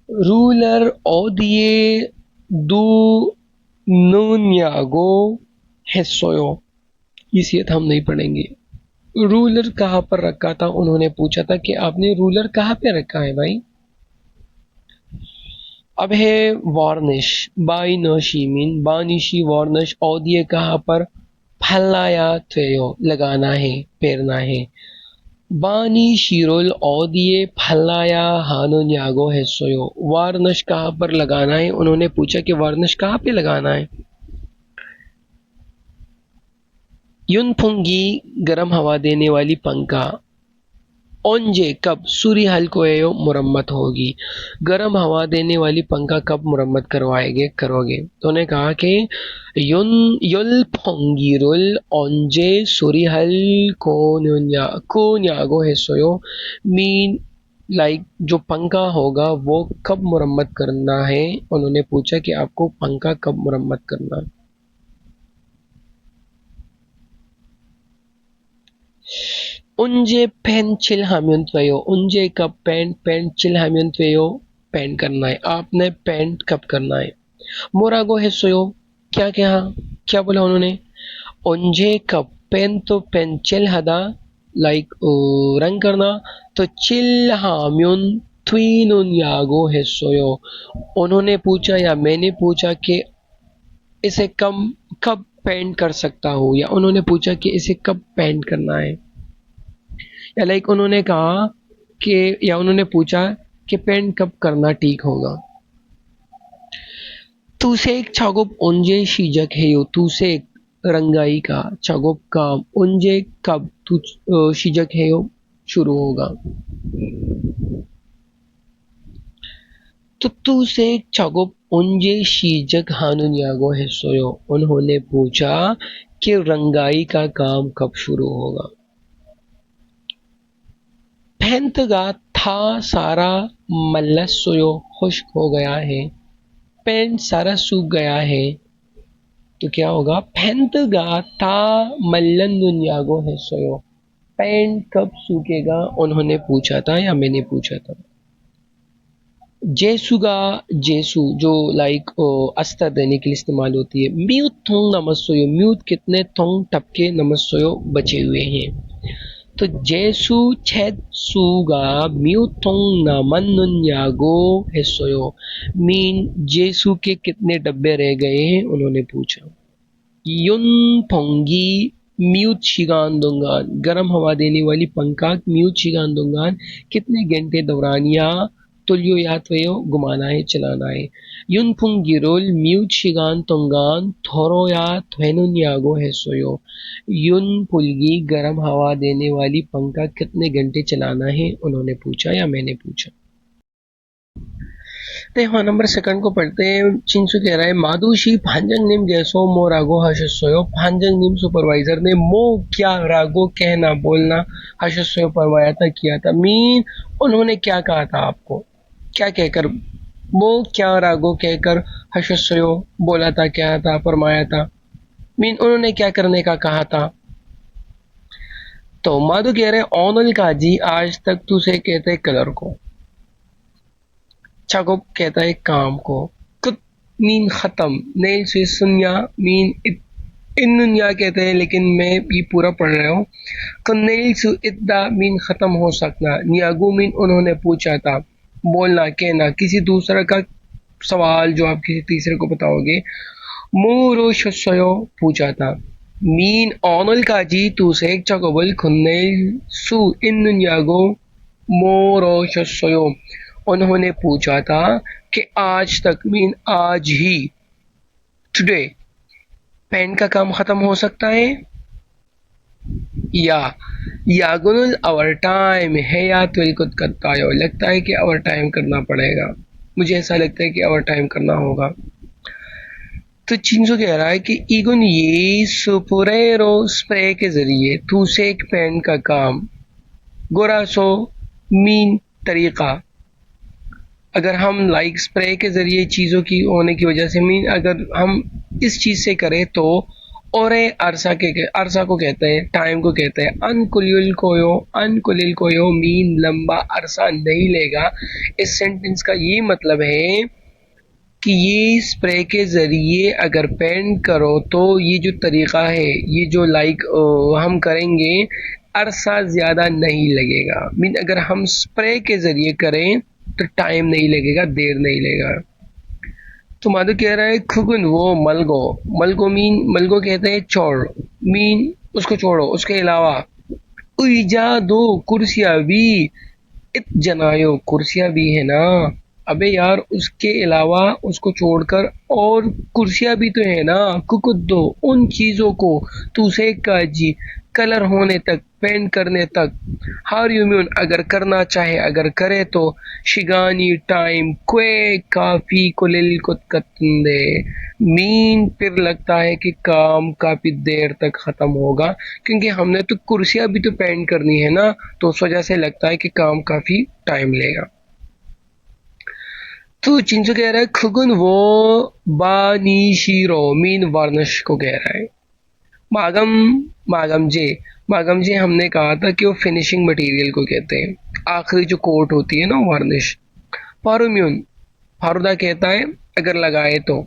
रूलर ओदिए दू नोन्यागो हेसोयो। इसे हम नहीं पढ़ेंगे। रूलर कहाँ पर रखा था, उन्होंने पूछा था कि आपने रूलर कहाँ पे रखा है भाई। अब है वार्निश, बाई नशीमीन बानिशी वार्निश ओदिए कहाँ पर, फलाया त्वेयो लगाना है, पेरना है। बानी शीरोल ओदिए फलाया हानुन्यागो हेसोयो। वार्निश कहाँ पर लगाना है, उन्होंने पूछा कि वार्निश कहाँ पे लगाना है। युनफुंगी गर्म हवा देने वाली पंखा, ओंजे कब सूर्य हल्कोएयो मुरम्मत होगी। गर्म हवा देने वाली पंखा कब मुरम्मत करवाएंगे, करोगे। तो उन्होंने कहा कि युन युल फोंगिरुल ओंजे सूर्य हल को न्यागो हेसोयो। मीन लाइक जो पंखा होगा वो कब मुरम्मत करना है, उन्होंने पूछा कि आपको पंखा कब मुरम्मत करना है। उनजे पेन चिल हामियंत्वयो, उनजे कब पेंट पेंट चिल हामियंत्वयो पेंट करना है, आपने पेंट कब करना है। मोरागो हेसोयो, क्या क्या क्या बोला उन्होंने, उनजे कब पेन तो पेन चिल हदा लाइक रंग करना, तो चिल हामियन थ्वीनुन यागो हेसोयो। उन्होंने पूछा या मैंने पूछा कि इसे कम कब पेंट कर सकता हूँ, या उन्होंने पूछा कि इसे कब पेंट करना है, या लाइक उन्होंने कहा कि, या उन्होंने पूछा कि पेंट कब करना ठीक होगा। तुसेक छागोप ओंजे शीजक है यो, तुसेक रंगाई का, छागोप का, ओंजे कब तु शीजक है यो शुरू होगा। तो तुसेक छागोप ओंजे शीजक हानुन्यागो है सोयो। उन्होंने पूछा कि रंगाई का काम कब शुरू होगा। फेंतगा था सारा मल्लस सोयो, खुश्क हो गया है। पेंट सारा सूख गया है, तो क्या होगा, फेंतगा था मल्लन दुनियागो है सोयो। पेंट कब सूखेगा, उन्होंने पूछा था या मैंने पूछा था। जेसुगा, जेसु जो लाइक अस्तर देने के लिए इस्तेमाल होती है। म्यूट थोंग नमस्सोयो, म्यूट कितने थोंग टपके नमस्सोयो बचे हुए हैं। तो जेसु छेद सुगा म्यूट थोंग नमन्नुन्यागो हेसोयो। मीन जेसु के कितने डब्बे रह गए हैं, उन्होंने पूछा। युन पोंगी म्यूट शिगान दुंगान, गर्म हवा देने वाली पंखा म्यूट शिगान दुंगान, कितने घंटे दौरान या तुलियो या त्वयो घुमाना है चलाना है। युन पुंगिरुल म्यूट शिगान तुंगान थोरो या थ्वेनुन यागो है सोयो। युन पुलगी गर्म हवा देने वाली पंखा कितने घंटे चलाना है, उन्होंने पूछा या मैंने पूछा। तो हाँ, नंबर सेकंड को पढ़ते हैं। चिंसू कह रहा है मादुशी भांजंग निम जैसो मो रागो हशस्यो। भांजंग निम सुपरवाइजर ने मो क्या रागो कहना बोलना हशस्यो फरमाया था, किया था। मीन उन्होंने क्या कहा था आपको, क्या कहकर, मो क्या रागो कहकर हशस्यो बोला था, क्या था, फरमाया था। मीन उन्होंने क्या करने का कहा था। तो माधु कह रहे ओनल काजी आज तक तुझे कहते कलर को, चागो कहता है काम को, कुत मीन खत्म, नेल से सुन्या मीन इन दुनिया कहते हैं, लेकिन मैं ये पूरा पढ़ रहा हूँ। कन्नेल सु इद्दा मीन खत्म हो सकना, नियागू मीन उन्होंने पूछा था, बोलना कहना किसी दूसरे का सवाल जो आप किसी तीसरे को बताओगे। मोरो शस्यो पूछा था। मीन ओनल काजी तू से एक चकोबल खुन्नेल सु इन दुनियागो मोरो शस्यो, उन्होंने पूछा था कि आज तक मीन आज ही, टुडे, पेन का काम खत्म हो सकता है, या यागुल आवर टाइम है, या तुलकुत करता है, लगता है कि आवर टाइम करना पड़ेगा, मुझे ऐसा लगता है कि आवर टाइम करना होगा। तो चिंजो कह रहा है कि इगुन ये सुपुरेरो स्प्रे के जरिए थूसेक पेन का काम, गोरासो मीन तरीका, अगर हम लाइक स्प्रे के जरिए चीज़ों की होने की वजह से मीन अगर हम इस चीज़ से करें तो, और अरसा को कहते हैं, टाइम को कहते हैं। अनकुलिल कोयो मीन लंबा अरसा नहीं लेगा। इस सेंटेंस का ये मतलब है कि ये स्प्रे के ज़रिए अगर पेंट करो तो ये जो तरीक़ा है, ये जो लाइक हम करेंगे, अरसा ज़्यादा नहीं लगेगा। मीन अगर हम स्प्रे के ज़रिए करें तो टाइम नहीं लगेगा, देर नहीं लगेगा। तो माधु कह रहा है खुगुन वो मलगो, मलगो मीन, मलगो कहते हैं छोड़, मीन उसको छोड़ो, उसके अलावा। उइजा दो कुर्सियां भी, इत जनायो कुर्सियां भी है ना, अबे यार उसके अलावा उसको छोड़कर और कुर्सियां भी तो है ना। कुकुद दो उन चीजों को, तुसे काजी कलर होने तक, पेंट करने तक। हार यूम्यून अगर करना चाहे, अगर करे तो। शिगानी टाइम क्वे काफी कुलिल कुतकतंदे, मीन फिर लगता है कि काम काफी देर तक खत्म होगा, क्योंकि हमने तो कुर्सियां भी तो पेंट करनी है ना, तो उस वजह से लगता है कि काम काफी टाइम लेगा। तो चिंचू कह रहा है खुगुन वो बानीशीरो मीन वार्निश को कह रहा है। मागम मागमजे, मागमजे हमने कहा था कि वो फिनिशिंग मटेरियल को कहते हैं, आखिरी जो कोट होती है ना, वार्निश। फारुम्यून, फारुदा कहता है अगर लगाए तो।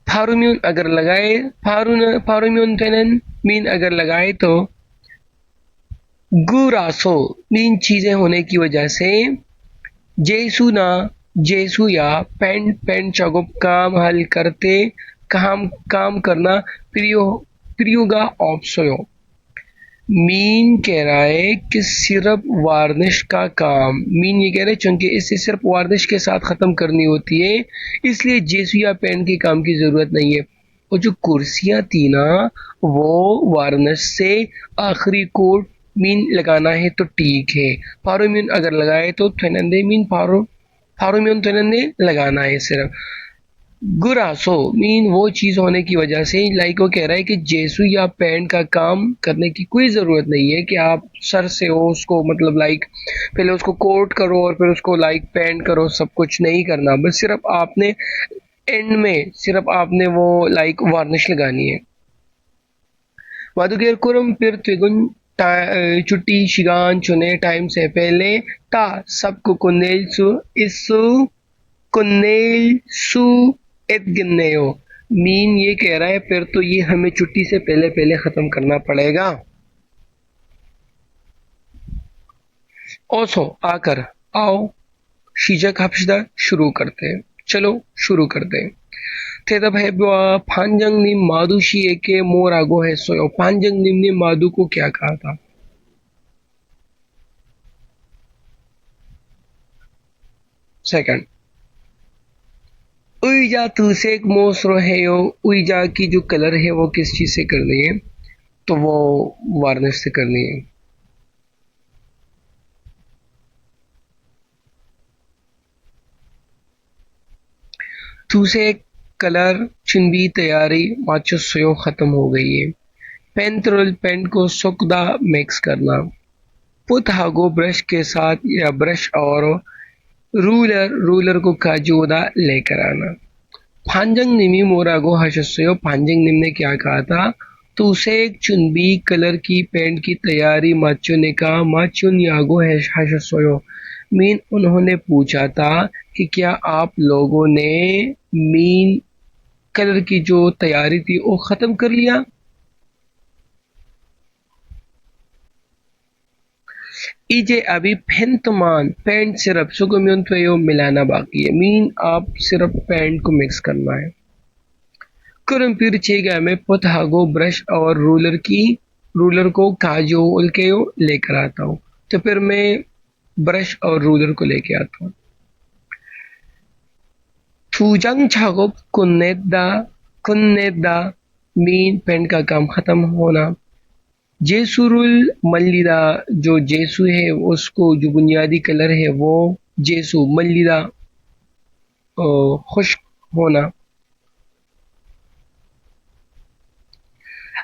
फारुम्यून अगर लगाए, फारुम्यून तेनन मीन अगर लगाए तो। गुरासो मीन चीजें होने की वजह से। जेसु ना, जेसु या पेंट, पेंट चगुप काम हल करते, काम काम करना। प्रियो प्रियुगा ऑप्सयो, मीन कह रहा है कि सिर्फ वार्निश का काम, मीन ये कह रहे हैं चूंकि इसे सिर्फ वार्निश के साथ खत्म करनी होती है, इसलिए जेसु या पेन के काम की जरूरत नहीं है। और जो कुर्सियां थी ना, वो वार्निश से आखिरी कोट मीन लगाना है तो ठीक है। फारो मीन अगर लगाए तो थनंदे मीन फारो मीन थनंदे लगाना है सिर्फ। गुरासो मीन वो चीज होने की वजह से, लाइक वो कह रहा है कि जेसु या पैंट का काम करने की कोई जरूरत नहीं है कि आप सर से हो उसको, मतलब लाइक पहले उसको कोट करो और फिर उसको लाइक पेंट करो, सब कुछ नहीं करना, बस सिर्फ आपने एंड में सिर्फ आपने वो लाइक वार्निश लगानी है। वादुकेर कुरम फिर त्रिगुन चुट्टी शिगान चुने टाइम से पहले, ता सबको कुन्नेल सु एतगिन्नेयो, मीन ये कह रहा है फिर तो ये हमें छुट्टी से पहले पहले खत्म करना पड़ेगा। ओसो आकर, आओ। 시작 합시다. शुरू करते हैं. चलो शुरू करते हैं. 대답해봐. 판장님 마두 씨에게 뭐라고 했어요? 판장님이 마두 को क्या कहा था? सेकंड. उइजा तुसेक मोसरो है यो. उइजा की जो कलर है वो किस चीज से करनी है? तो वो वार्निश से करनी है. तुसेक कलर चुनबी तैयारी माचो सोयो खत्म हो गई है. पेंट्रोल पेंट को सुकदा मिक्स करना. पुत हागो ब्रश के साथ या ब्रश और रूलर को काजोदा लेकर आना. फांजंगनिमी मोरागो हशस्यो. फांजंगनिम ने क्या कहा था? तो उसे एक चुनबी कलर की पेंट की तैयारी माचो ने कहा. माचुन यागो हशस्यो मीन उन्होंने पूछा था कि क्या आप लोगों ने मीन कलर की जो तैयारी थी वो खत्म कर लिया. इजे अभी फेंतमान पेंट सिरप सुगम्यों मिलाना बाकी है. मीन आप सिर्फ पेंट को मिक्स करना है. फिर चेगा में पतहागो ब्रश और रूलर को काजोल के लेकर आता हूँ. तो फिर मैं ब्रश और रूलर को लेके आता हूँ. थूजंग छागो कुन्नेदा मीन पेंट का काम खत्म होना. जेसुरुल मल्लिदा जो जेसु है उसको जो बुनियादी कलर है वो जेसु मल्लिदा खुश्क होना.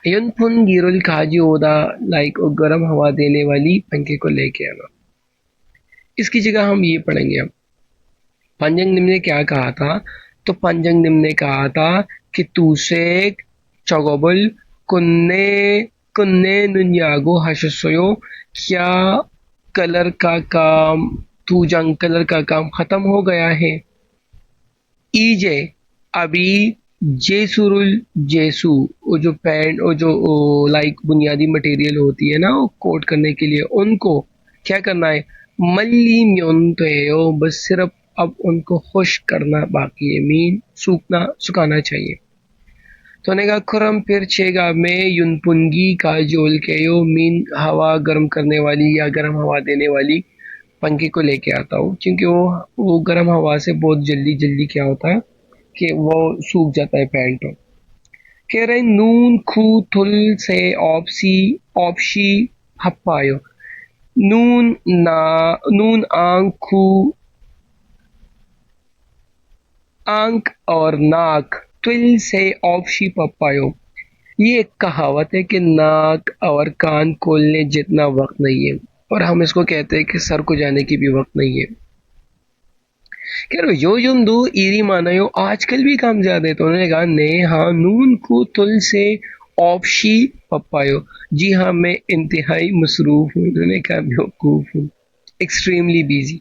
यनफुन गिरुल काजी ओदा लाइक गर्म हवा देने वाली पंखे को लेके आना. इसकी जगह हम ये पढ़ेंगे. अब पंजंग निम ने क्या कहा था? तो पंजंग निम ने कहा था कि तुसेक चौगोबल कुन्ने कुन्ने नुन्यागो हशसोयो. क्या कलर का काम तूजंग कलर का काम खत्म हो गया है. ईजे अभी जेसुरुल जेसु वो जो पैंट वो जो लाइक बुनियादी मटेरियल होती है ना वो कोट करने के लिए उनको क्या करना है. मल्ली म्योंतो बस सिर्फ अब उनको खुश्क करना बाकी है. मीन सूखना सुखाना चाहिए. तो ने कहा खुरम फिर छेगा में युनपुंगी का जोल के यो मीन हवा गर्म करने वाली या गर्म हवा देने वाली पंखे को लेके आता हूँ. क्योंकि वो गर्म हवा से बहुत जल्दी जल्दी क्या होता है कि वो सूख जाता है पैंट. कह रहे नून खू थुल से ऑप्शी हप्पायो. नून आंख खू आंक और नाक तुल से ऑप्शी पप्पायो. ये एक कहावत है कि नाक और कान खोलने जितना वक्त नहीं है और हम इसको कहते हैं कि सर को जाने की भी वक्त नहीं है. कह रहे यो युम दो ईरी मानायो आजकल भी काम ज्यादा है. तो उन्होंने कहा ने हाँ नून को तुल से ऑप्शी पप्पायो. जी हाँ मैं इंतहाई मसरूफ हूँ. इन्होंने कहा बेवकूफ हूँ. एक्सट्रीमली बिजी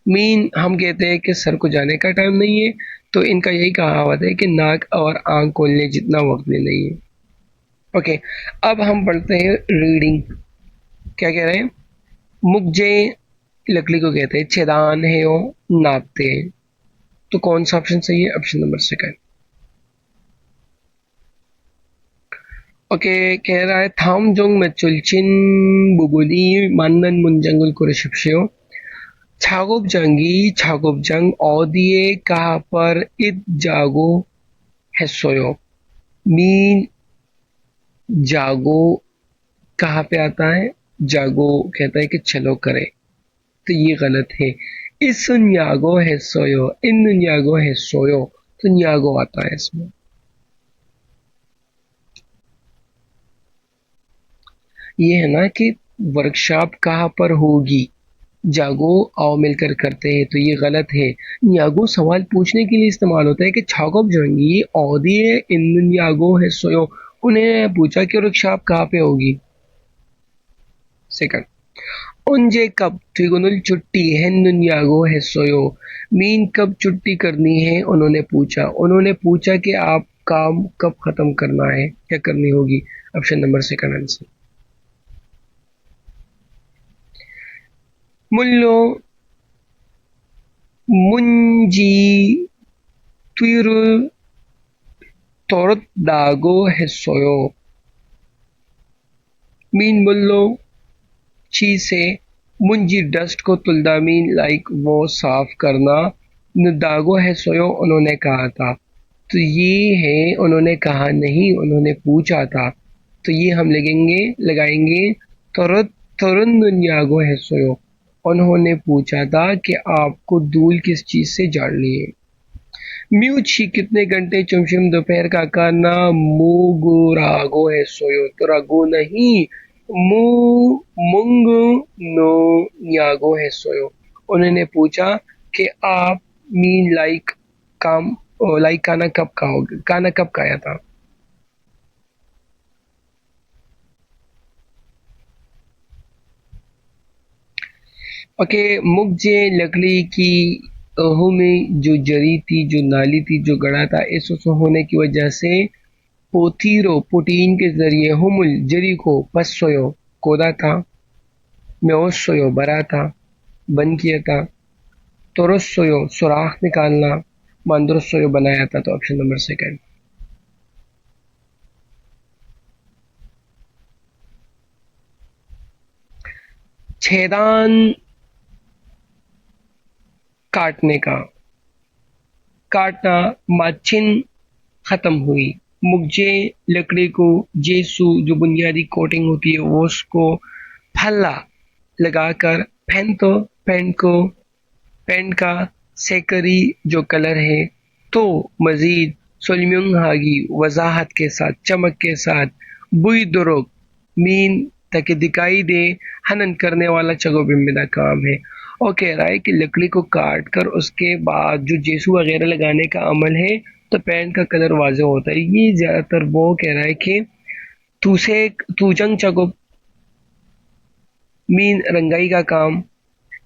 मीन हम कहते हैं कि सर को जाने का टाइम नहीं है. तो इनका यही कहावत है कि नाक और आंख खोलने जितना वक्त भी नहीं है. ओके अब हम पढ़ते हैं रीडिंग. क्या कह रहे हैं? मुगजे लकड़ी को कहते हैं. छेदान है वो नापते हैं. तो कौन सा ऑप्शन सही है? Option number second. ओके कह रहा है थाम जोंग में चुलचिन बुबुली मानन मुंजंगुल कुरशिप्शियो. छागोब जंग औदिए कहा पर इत जागो है सोयो. मीन जागो कहाँ पे आता है? जागो कहता है कि चलो करे. तो ये गलत है. इस न्यागो है सोयो इन न्यागो है सोयो. तो न्यागो आता है इसमें. ये है ना कि वर्कशॉप कहाँ पर होगी. जागो आओ मिलकर करते हैं. तो ये गलत है. न्यागो सवाल पूछने के लिए इस्तेमाल होता है कि छागोब जंगी औदिए इन न्यागो है सोयो. उन्हें पूछा कि वर्कशॉप कहाँ पे होगी. सेकंड. उनजे कब ट्रिगुनल छुट्टी है नुन्यागो है सोयो. मीन कब छुट्टी करनी है उन्होंने पूछा कि आप काम कब खत्म करना है क्या करनी होगी. Option number second answer. मुल्लो 문지 띠를 털었다고 했어요. मीन बोल लो चीज से मुंजी डस्ट को तुलदा मीन लाइक वो साफ करना दागो है सोयो उन्होंने कहा था तो ये है उन्होंने कहा नहीं उन्होंने पूछा था तो ये हम लगाएंगे तुरत तुरंत दुनियागो है सोयो उन्होंने पूछा था कि आपको धूल किस चीज से झाड़नी है म्यूची कितने घंटे चुमशुम दोपहर का खाना मुगु रागो है सोयो तो रागो नहीं मु मुंग नो यागो है सोयो उन्होंने पूछा कि आप मीन लाइक काम लाइक खाना कब खाओगे खाना कब खाया था ओके मुझे लकड़ी की अहों में जो जरी थी जो नाली थी जो गड़ा था इस होने की वजह से पोथीरो प्रोटीन के जरिए हुमुल जरी को पसोयो कोदा था मेओसोयो भरा था बंद किया था तोरसोयो सुराख निकालना मांद्रोसोयो बनाया था तो ऑप्शन नंबर सेकंड छेदान काटने का काटना माचिन खत्म हुई मुझे लकड़ी को जेसु जो बुनियादी कोटिंग होती है वो उसको फल्ला लगाकर पेंट का सेकरी जो कलर है तो मजीद सोलम्युंग हागी वजाहत के साथ चमक के साथ बुई दुरुक मीन ताकि दिखाई दे हनन करने वाला चगो बिम्बिदा काम है और कह रहा है कि लकड़ी को काट कर उसके बाद जो जेसू वगैरह लगाने का अमल है तो पेंट का कलर वाज़ेह होता है ये ज्यादातर वो कह रहा है कि तूजंग चगो मीन रंगाई का काम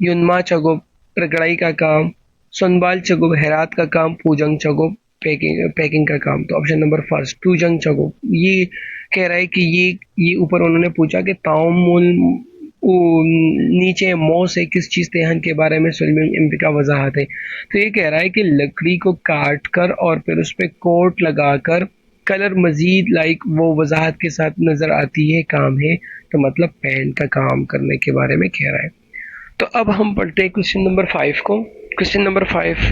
युनमा चगो रगड़ाई का काम सुनबाल चगो हेरात का काम पूजंग चगो पैकिंग का काम तो ऑप्शन नंबर फर्स्ट टूजंग चगो ये कह रहा है कि ये ऊपर उन्होंने पूछा कि तामुल नीचे मो से किस चीज तेहन के बारे में का वजाहत है तो ये कह रहा है कि लकड़ी को काट कर और फिर उस पर कोट लगाकर कलर मजीद लाइक वो वजाहत के साथ नजर आती है काम है तो मतलब पेंट का काम करने के बारे में कह रहा है तो अब हम पढ़ते हैं क्वेश्चन नंबर 5 को क्वेश्चन नंबर 5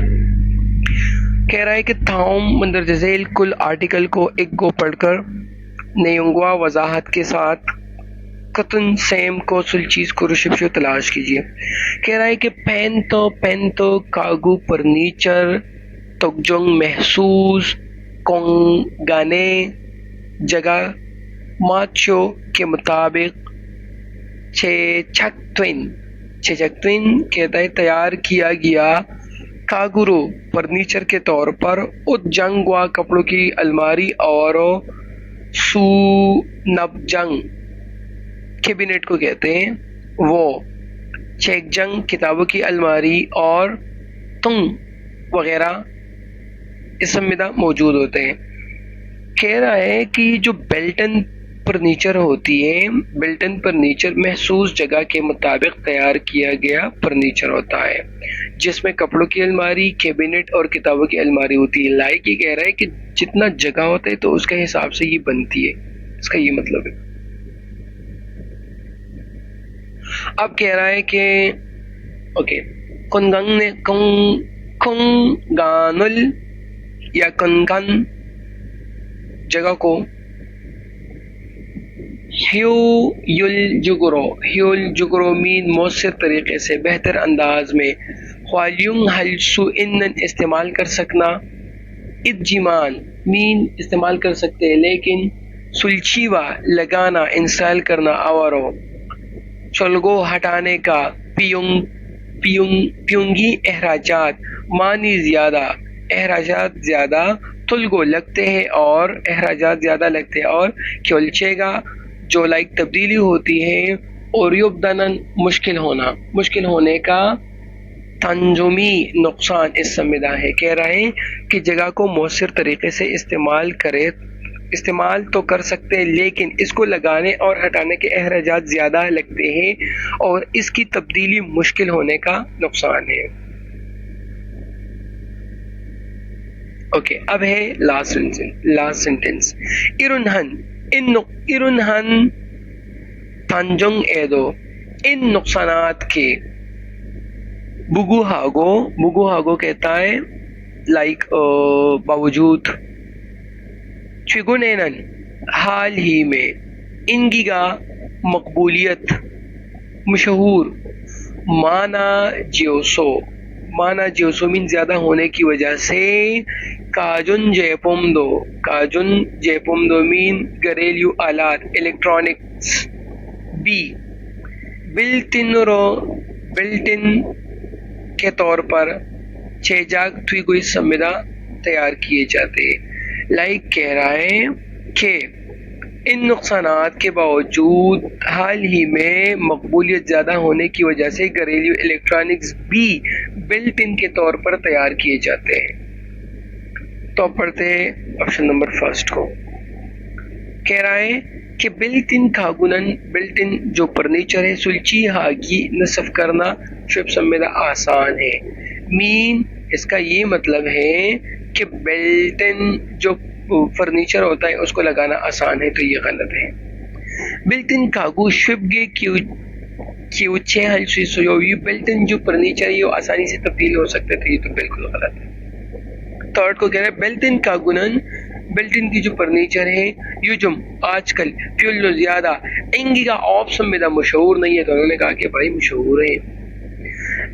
कह रहा है कि ताउम मंदरजेल कुल आर्टिकल को एक को पढ़कर नेयुंगवा वजाहत के साथ कतन सेम को सुल चीज को रुशिप्शो तलाश कीजिए कह रहा है कि पेंतो कागू फर्नीचर तोगजोंग महसूस कोंगाने जगह माचो के मुताबिक छेचकत्विन कहता है तैयार किया गया कागुरो फर्नीचर के तौर पर उज्जंग व कपड़ों की अलमारी और सुनबजंग कैबिनेट को कहते हैं वो चेकजंग किताबों की अलमारी और तुंग वगैरह इस संविदा मौजूद होते हैं कह रहा है कि जो बेल्टन फर्नीचर होती है बेल्टन फर्नीचर महसूस जगह के मुताबिक तैयार किया गया फर्नीचर होता है जिसमें कपड़ों की अलमारी कैबिनेट और किताबों की अलमारी होती है लाइक ये कह रहा है कि जितना जगह होता है तो उसके हिसाब से ये बनती है इसका ये मतलब है अब कह रहा है कि ओके कुंगंग ने कुंगानुल या कुंगन जगह को ह्यूल जुगरो मीन मौसर तरीके से बेहतर अंदाज में ख्वालियुंग हलसु इन्नन इस्तेमाल कर सकना इज्जिमान मीन इस्तेमाल कर सकते हैं लेकिन सुलचीवा लगाना इंस्टॉल करना आवारो चलगो हटाने का पियुंगी एहराजात मानी ज्यादा एहराजात ज्यादा तुलगो लगते हैं और एहराजात ज्यादा लगते हैं और क्योलचेगा जो लाइक तब्दीली होती है और युबदनन मुश्किल होने का तंजुमी नुकसान इस संविदा है कह रहे हैं कि जगह को मौसर तरीके से इस्तेमाल तो कर सकते हैं लेकिन इसको लगाने और हटाने के अखराजात ज्यादा लगते हैं और इसकी तब्दीली मुश्किल होने का नुकसान है ओके, अब है लास्ट सेंटेंस। इरुनहन तांजुंग एदो, इन नुकसानात के बुगुहागो कहता है लाइक बावजूद, चिगुनेनन हाल ही में, इनगिगा मकबूलियत मशहूर, माना जियोसो मीन ज्यादा होने की वजह से, काजुन जयपुमदो मीन घरेलू आलात इलेक्ट्रॉनिक्स, बी बिल्ट इन के तौर पर छेजाक थुई कोई संविदा तैयार किए जाते। लाइक कह रहा है कि इन नुकसानात के बावजूद हाल ही में मकबूलियत ज़्यादा होने की वजह से घरेलू इलेक्ट्रॉनिक्स भी बिल्ट इन के तौर पर तैयार किए जाते हैं। तो पढ़ते ऑप्शन नंबर फर्स्ट को। कह रहा है कि बिल्ट इन जो फर्नीचर है सुलची हागी नस्फ करना शुभ संविदा आसान है। मीन इसका ये मतलब है कि बिल्ट इन जो फर्नीचर होता है उसको लगाना आसान है, तो ये गलत है। बिल्ट इन कागू शुभगे क्यूचे हल बिल्ट इन जो फर्नीचर है वो आसानी से तब्दील हो सकता है, तो ये तो बिल्कुल गलत है। थर्ड को कह रहा है बिल्ट इन की जो फर्नीचर है यूजुम आजकल फ्यूल ज्यादा इंगी का ऑफ संविदा मशहूर नहीं है, तो उन्होंने कहा कि भाई मशहूर है।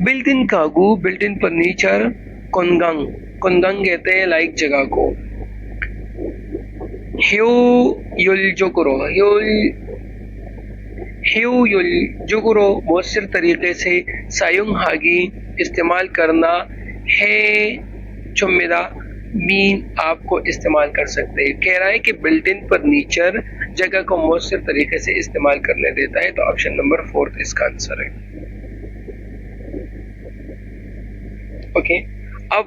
बिल्ट इन कागू बिल्ट इन फर्नीचर कुंदंग कहते हैं लाइक जगह को। ह्यू युल जुगुरो मौसर तरीके से सायुंग हागी इस्तेमाल करना है, चुम्मिदा मीन आपको इस्तेमाल कर सकते हैं। कह रहा है कि बिल्ट इन फर्नीचर जगह को मौसर तरीके से इस्तेमाल करने देता है, तो ऑप्शन नंबर 4 इसका आंसर है। ओके, अब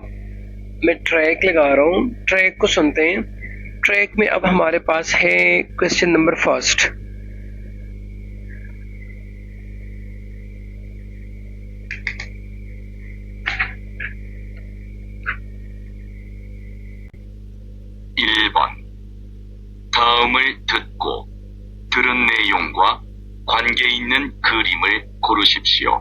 मैं ट्रैक लगा रहा हूं, ट्रैक को सुनते हैं। ट्रैक में अब हमारे पास है क्वेश्चन नंबर फर्स्ट। 다음을 듣고 들은 내용과 관계 있는 그림을 고르십시오.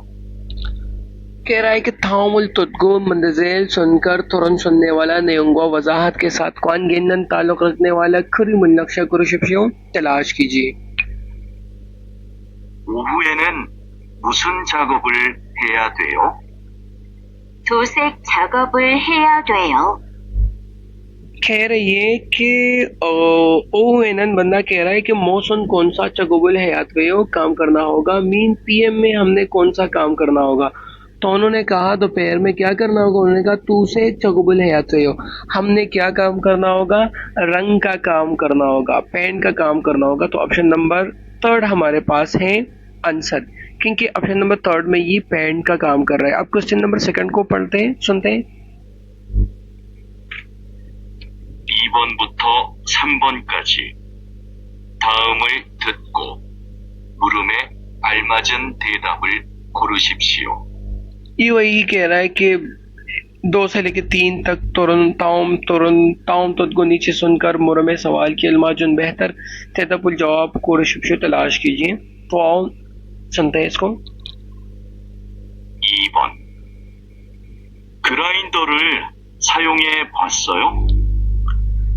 कह रहा है कि थामुल तुदगो मंदजेल सुनकर तुरंत सुनने वाला नेउंगो वजाहत के साथ कौन गेंदन ताल्लुक रखने वाला खरीमुल नक्शा कुरुशिप्सियों तलाश कीजिए। 오후에는 무슨 작업을 해야 돼요? 도색 작업을 해야 돼요. कह रही है कि ओवेनन बंदा कह रहा है कि मौसम कौन सा चगुबुल हयात गयो काम करना होगा। मीन पीएम में हमने कौन सा काम करना होगा, तो उन्होंने कहा दोपहर में क्या करना होगा, उन्होंने कहा तू से चगुबुल हयात गयो। हमने क्या काम करना होगा, रंग का काम करना होगा, पेंट का काम करना होगा। तो ऑप्शन नंबर 3 हमारे पास है आंसर, क्योंकि ऑप्शन नंबर 3 में ये पेंट का काम कर रहा है। अब क्वेश्चन नंबर 2 को पढ़ते हैं, सुनते हैं। 2번부터 3번까지 다음을 듣고 물음에 알맞은 대답을 고르십시오. ये वही कह रहा है कि 2 से लेकर 3 तक तुरंत को नीचे सुनकर मुरम में सवाल की अलमाजुन बेहतर तेतपुल जवाब को रिशिप्शो तलाश कीजिए। तो आओ सुनते हैं इसको। 2번 그라인더를 사용해 봤어요?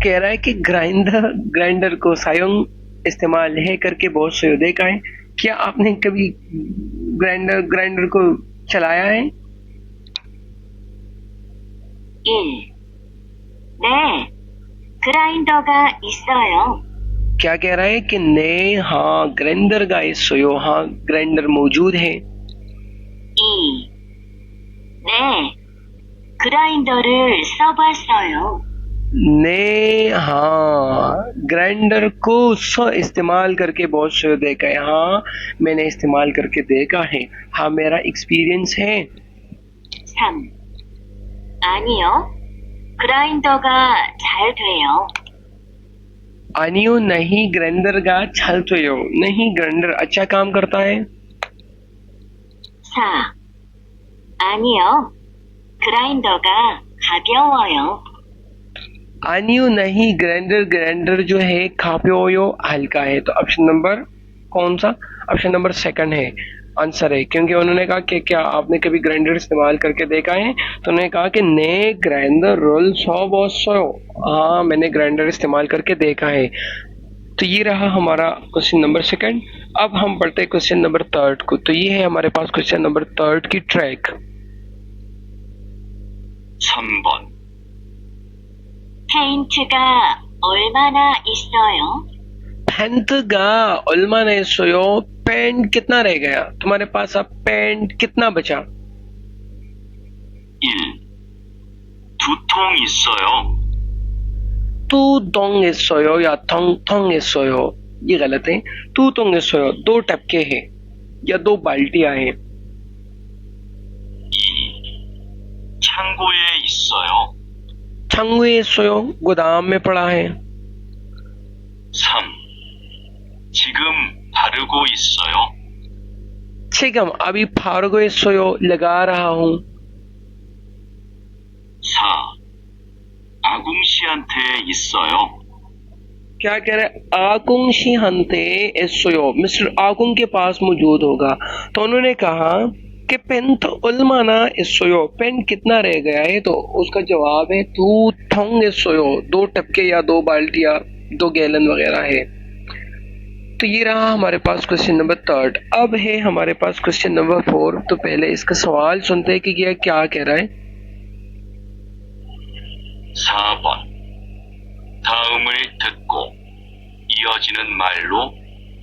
कह रहा है कि ग्राइंडर को सायुंग इस्तेमाल है करके बहुत से देखा है। क्या आपने कभी ग्राइंडर को चलाया है? 1. 네, 그라인더가 있어요. क्या कह रहा है कि ने हाँ ग्राइंडर का इसो हाँ ग्राइंडर मौजूद है। 2. 네, 그라인더를 써봤어요. ने हाँ ग्राइंडर को इस्तेमाल करके बहुत से देखा है। हाँ मैंने इस्तेमाल करके देखा है, हाँ मेरा एक्सपीरियंस है। 3. 아니요, 그라인더가 잘 돼요. आनियो नहीं ग्राइंडर का छल तो नहीं ग्राइंडर अच्छा काम करता है। 4. 아니요, 그라인더가 가벼워요. आनियो नहीं, ग्राइंडर ग्राइंडर जो है खाप्योयो हल्का है, तो ऑप्शन नंबर कौन सा? ऑप्शन नंबर सेकंड है आंसर है, क्योंकि उन्होंने कहा कि क्या आपने कभी ग्राइंडर इस्तेमाल करके देखा है, तो उन्होंने कहा कि ने ग्राइंडर रोल सो बोसो, हाँ मैंने ग्राइंडर इस्तेमाल करके देखा है। तो ये रहा हमारा क्वेश्चन नंबर सेकंड। अब हम पढ़ते हैं क्वेश्चन नंबर थर्ड को। तो ये है हमारे पास क्वेश्चन नंबर थर्ड की ट्रैक। 3번. 페인트가 얼마나 있어요? पेंटगा 얼마나 있어요? पेंट कितना रह गया तुम्हारे पास? अब पेंट कितना बचा? 1. 2통 있어요. तू दोंग 있어요 या 텅텅 있어요? ये गलत है। तू दोंग 있어요, दो टपके हैं या दो बाल्टियां हैं। 2. 창고에 있어요. 창고에 있어요, गोदाम में पड़ा है। 3. 지금 바르고 있어요. 지금 अभी फारगो 있어요, लगा रहा हूँ। 4. 아궁 씨한테 있어요. क्या कह रहे हैं? आकुंग शिहंते इसोयो, मिस्टर आकुंग के पास मौजूद होगा। तो उन्होंने कहा कि पेंट उलमाना इसोयो, पेंट कितना रह गया है? तो उसका जवाब है तू थोंग इसोयो, दो टपके या दो बाल्टियां, दो गैलन वगैरह है। तो ये रहा हमारे पास क्वेश्चन नंबर थर्ड। अब है हमारे पास क्वेश्चन नंबर फोर। तो पहले इसका सवाल सुनते हैं कि यह क्या कह रहा है। 4번. 다음을 듣고 이어지는 말로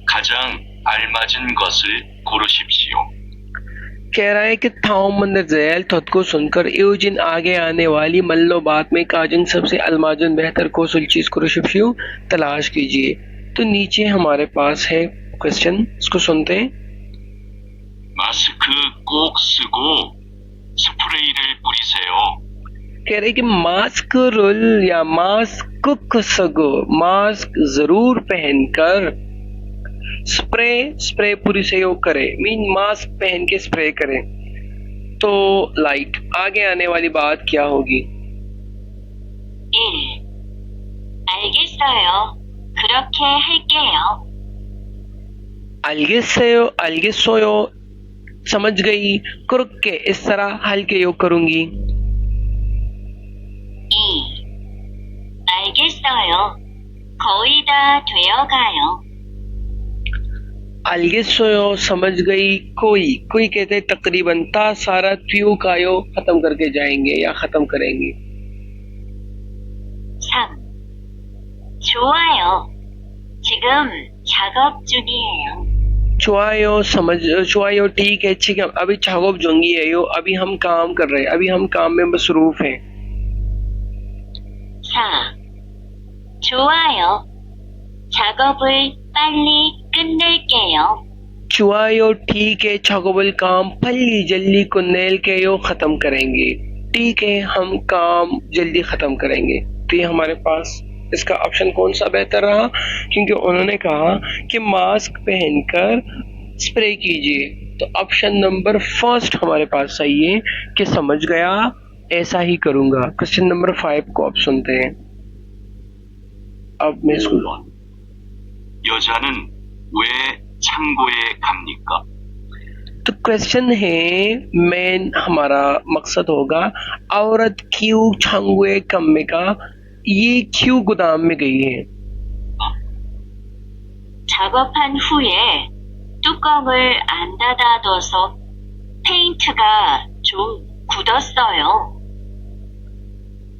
가장 알맞은 것을 고르십시오. कह रहा है कि थाम मंदिर जैल थद को सुनकर यूजिन आगे आने वाली मल्लो बात में काजंग सबसे अलमाजन बेहतर कोसल चीज को रिशिप्शियो तलाश कीजिए। तो नीचे हमारे पास है क्वेश्चन, इसको सुनते हैं। 마스크 꼭 쓰고 스프레이를 뿌리세요. कह रहे कि मास्क रोल या मास्क सगो, मास्क जरूर पहनकर स्प्रे पूरी सहयोग करे, मीन मास्क पहन के स्प्रे करें। तो लाइट आगे आने वाली बात क्या होगी? 1. 알겠어요. 그렇게 할게요. अलगेसोयो समझ गई, कुरुक के इस तरह हल्के योग करूंगी। 2. 알겠어요. 거의 다 되어가요. अलगेसोयो समझ गई, कोई कहते तकरीबन, ता सारा त्यू कायो खत्म करके जाएंगे या खत्म करेंगे। 3. 좋아요. 지금 작업 중이에요. चुआयो ठीक है, ठीक है, अभी छागोब जोंगी है यो, अभी हम काम कर रहे हैं, अभी हम काम में मसरूफ हैं। 4. 좋아요. 작업을 빨리 끝낼게요. चुआयो ठीक है, छागोबल काम पल्ली जल्दी कुन्नेल के यो खत्म करेंगे। ठीक है, हम काम जल्दी खत्म करेंगे। तो ये हमारे पास इसका ऑप्शन कौन सा बेहतर रहा? क्योंकि उन्होंने कहा कि मास्क पहनकर स्प्रे कीजिए, तो ऑप्शन नंबर फर्स्ट हमारे पास सही है कि समझ गया, ऐसा ही करूंगा। क्वेश्चन नंबर 5 को आप सुनते हैं। अब मैं इसको 5번. 여자는 왜 창고에 갑니까? तो क्वेश्चन है, मेन हमारा मकसद होगा औरत क्यों छंगुए कम्मे का, ये क्यों गोदाम में गई है? 작업한 후에 뚜껑을 안 닫아둬서 페인트가 좀 굳었어요.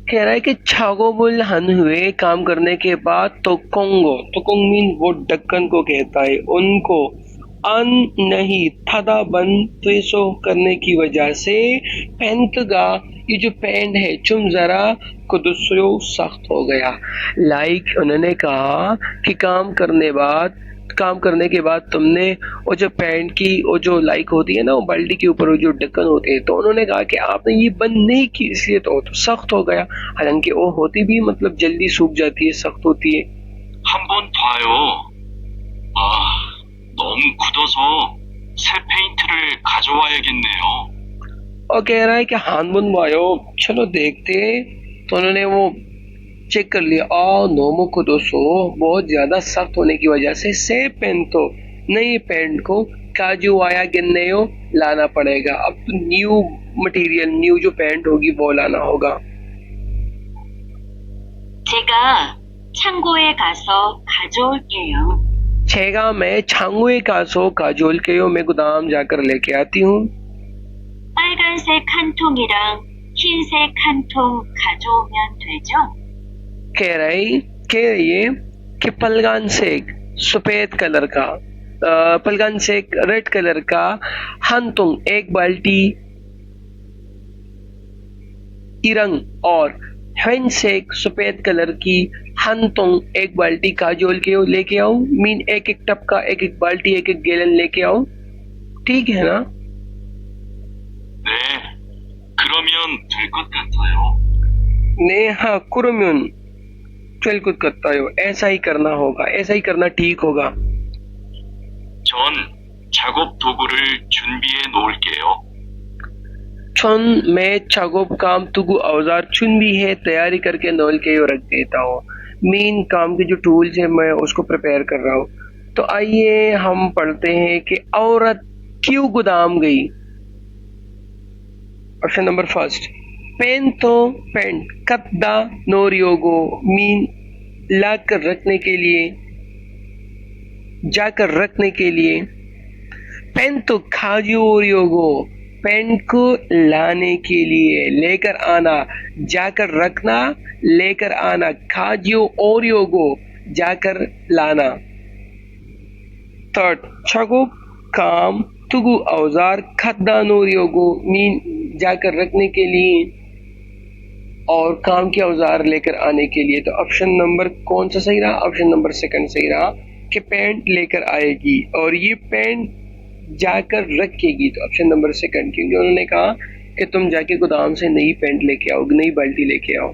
कह रहा है कि छागोबुल हन हुए काम करने के बाद तो कोंग मीन वो ढक्कन को कहता है, उनको अन नहीं थदा बंद पेशो करने की वजह से पेंटगा, ये जो पेंट है चुम जरा कुदुसो सख्त हो गया। लाइक उन्होंने कहा कि काम करने के बाद तुमने वो जो पैंट की वो जो लाइक होती है ना, वो बाल्टी के ऊपर वो जो ढक्कन होते हैं, तो उन्होंने कहा कि आपने ये बंद नहीं की इसलिए तो सख्त हो गया। हालांकि वो होती भी मतलब जल्दी सूख जाती है, सख्त होती है। 한번 봐요. 아, 너무 굳어서 새 페인트를 가져와야겠네요. और कह रहा है कि हान बुन वायो, चलो देखते। तो उन्होंने वो चेक कर लिया। नोमो कुदोसो बहुत ज्यादा सख्त होने की वजह से पेंटो नई पैंट को काजू आया गिन्नेयो लाना पड़ेगा। अब तो न्यू मटेरियल, न्यू जो पैंट होगी वो लाना होगा। 제가 창고에 가서 가져올게요. छेगा मैं छांगुए कासो काजोल के यो मैं गोदाम जाकर लेके आती हूँ। 빨간색 한 통이랑 흰색 한 통 가져오면 되죠? कह रही है कि पलगान सेक सफेद कलर का, पलगान सेक रेड कलर का, हंतुंग एक बाल्टी इरंग और हेन सेक सफेद कलर की, हंतुंग एक बाल्टी काजोल के लेके आऊं। मीन एक एक टप का, एक एक बाल्टी, एक एक गैलन लेके आऊं। ठीक है ना? 네, 그러면 될 것 같아요. नेहा कुरम्युन चल कुछ करता हो, ऐसा ही करना होगा, ऐसा ही करना ठीक होगा। 전 작업 도구를 준비해 놓을게요. छुन मैं छगोब काम तुगु औजार चुन भी है तैयारी करके नोल के रख देता हूँ। मीन काम के जो टूल्स है मैं उसको प्रिपेयर कर रहा हूँ। तो आइए हम पढ़ते हैं कि औरत क्यों गोदाम गई। ऑप्शन नंबर फर्स्ट, पेंतो पेंट कद्दा नोरियोगो मीन लाकर रखने के लिए, जाकर रखने के लिए। पेंतो खाजोरियोगो पेंट को लाने के लिए, लेकर आना, जाकर रखना, लेकर आना। खाजियो ओरियोगो जाकर लाना। थर्ड, छगो काम तुगु औजार खद्दा नोरियोगो मीन जाकर रखने के लिए और काम के औजार लेकर आने के लिए। तो ऑप्शन नंबर कौन सा सही रहा? ऑप्शन नंबर सेकंड सही रहा कि पेंट लेकर आएगी और ये पेंट जाकर रखेगी। तो ऑप्शन नंबर सेकंड, क्योंकि उन्होंने कहा कि तुम जाके गोदाम से नई पेंट लेके आओ, नई बाल्टी लेके आओ।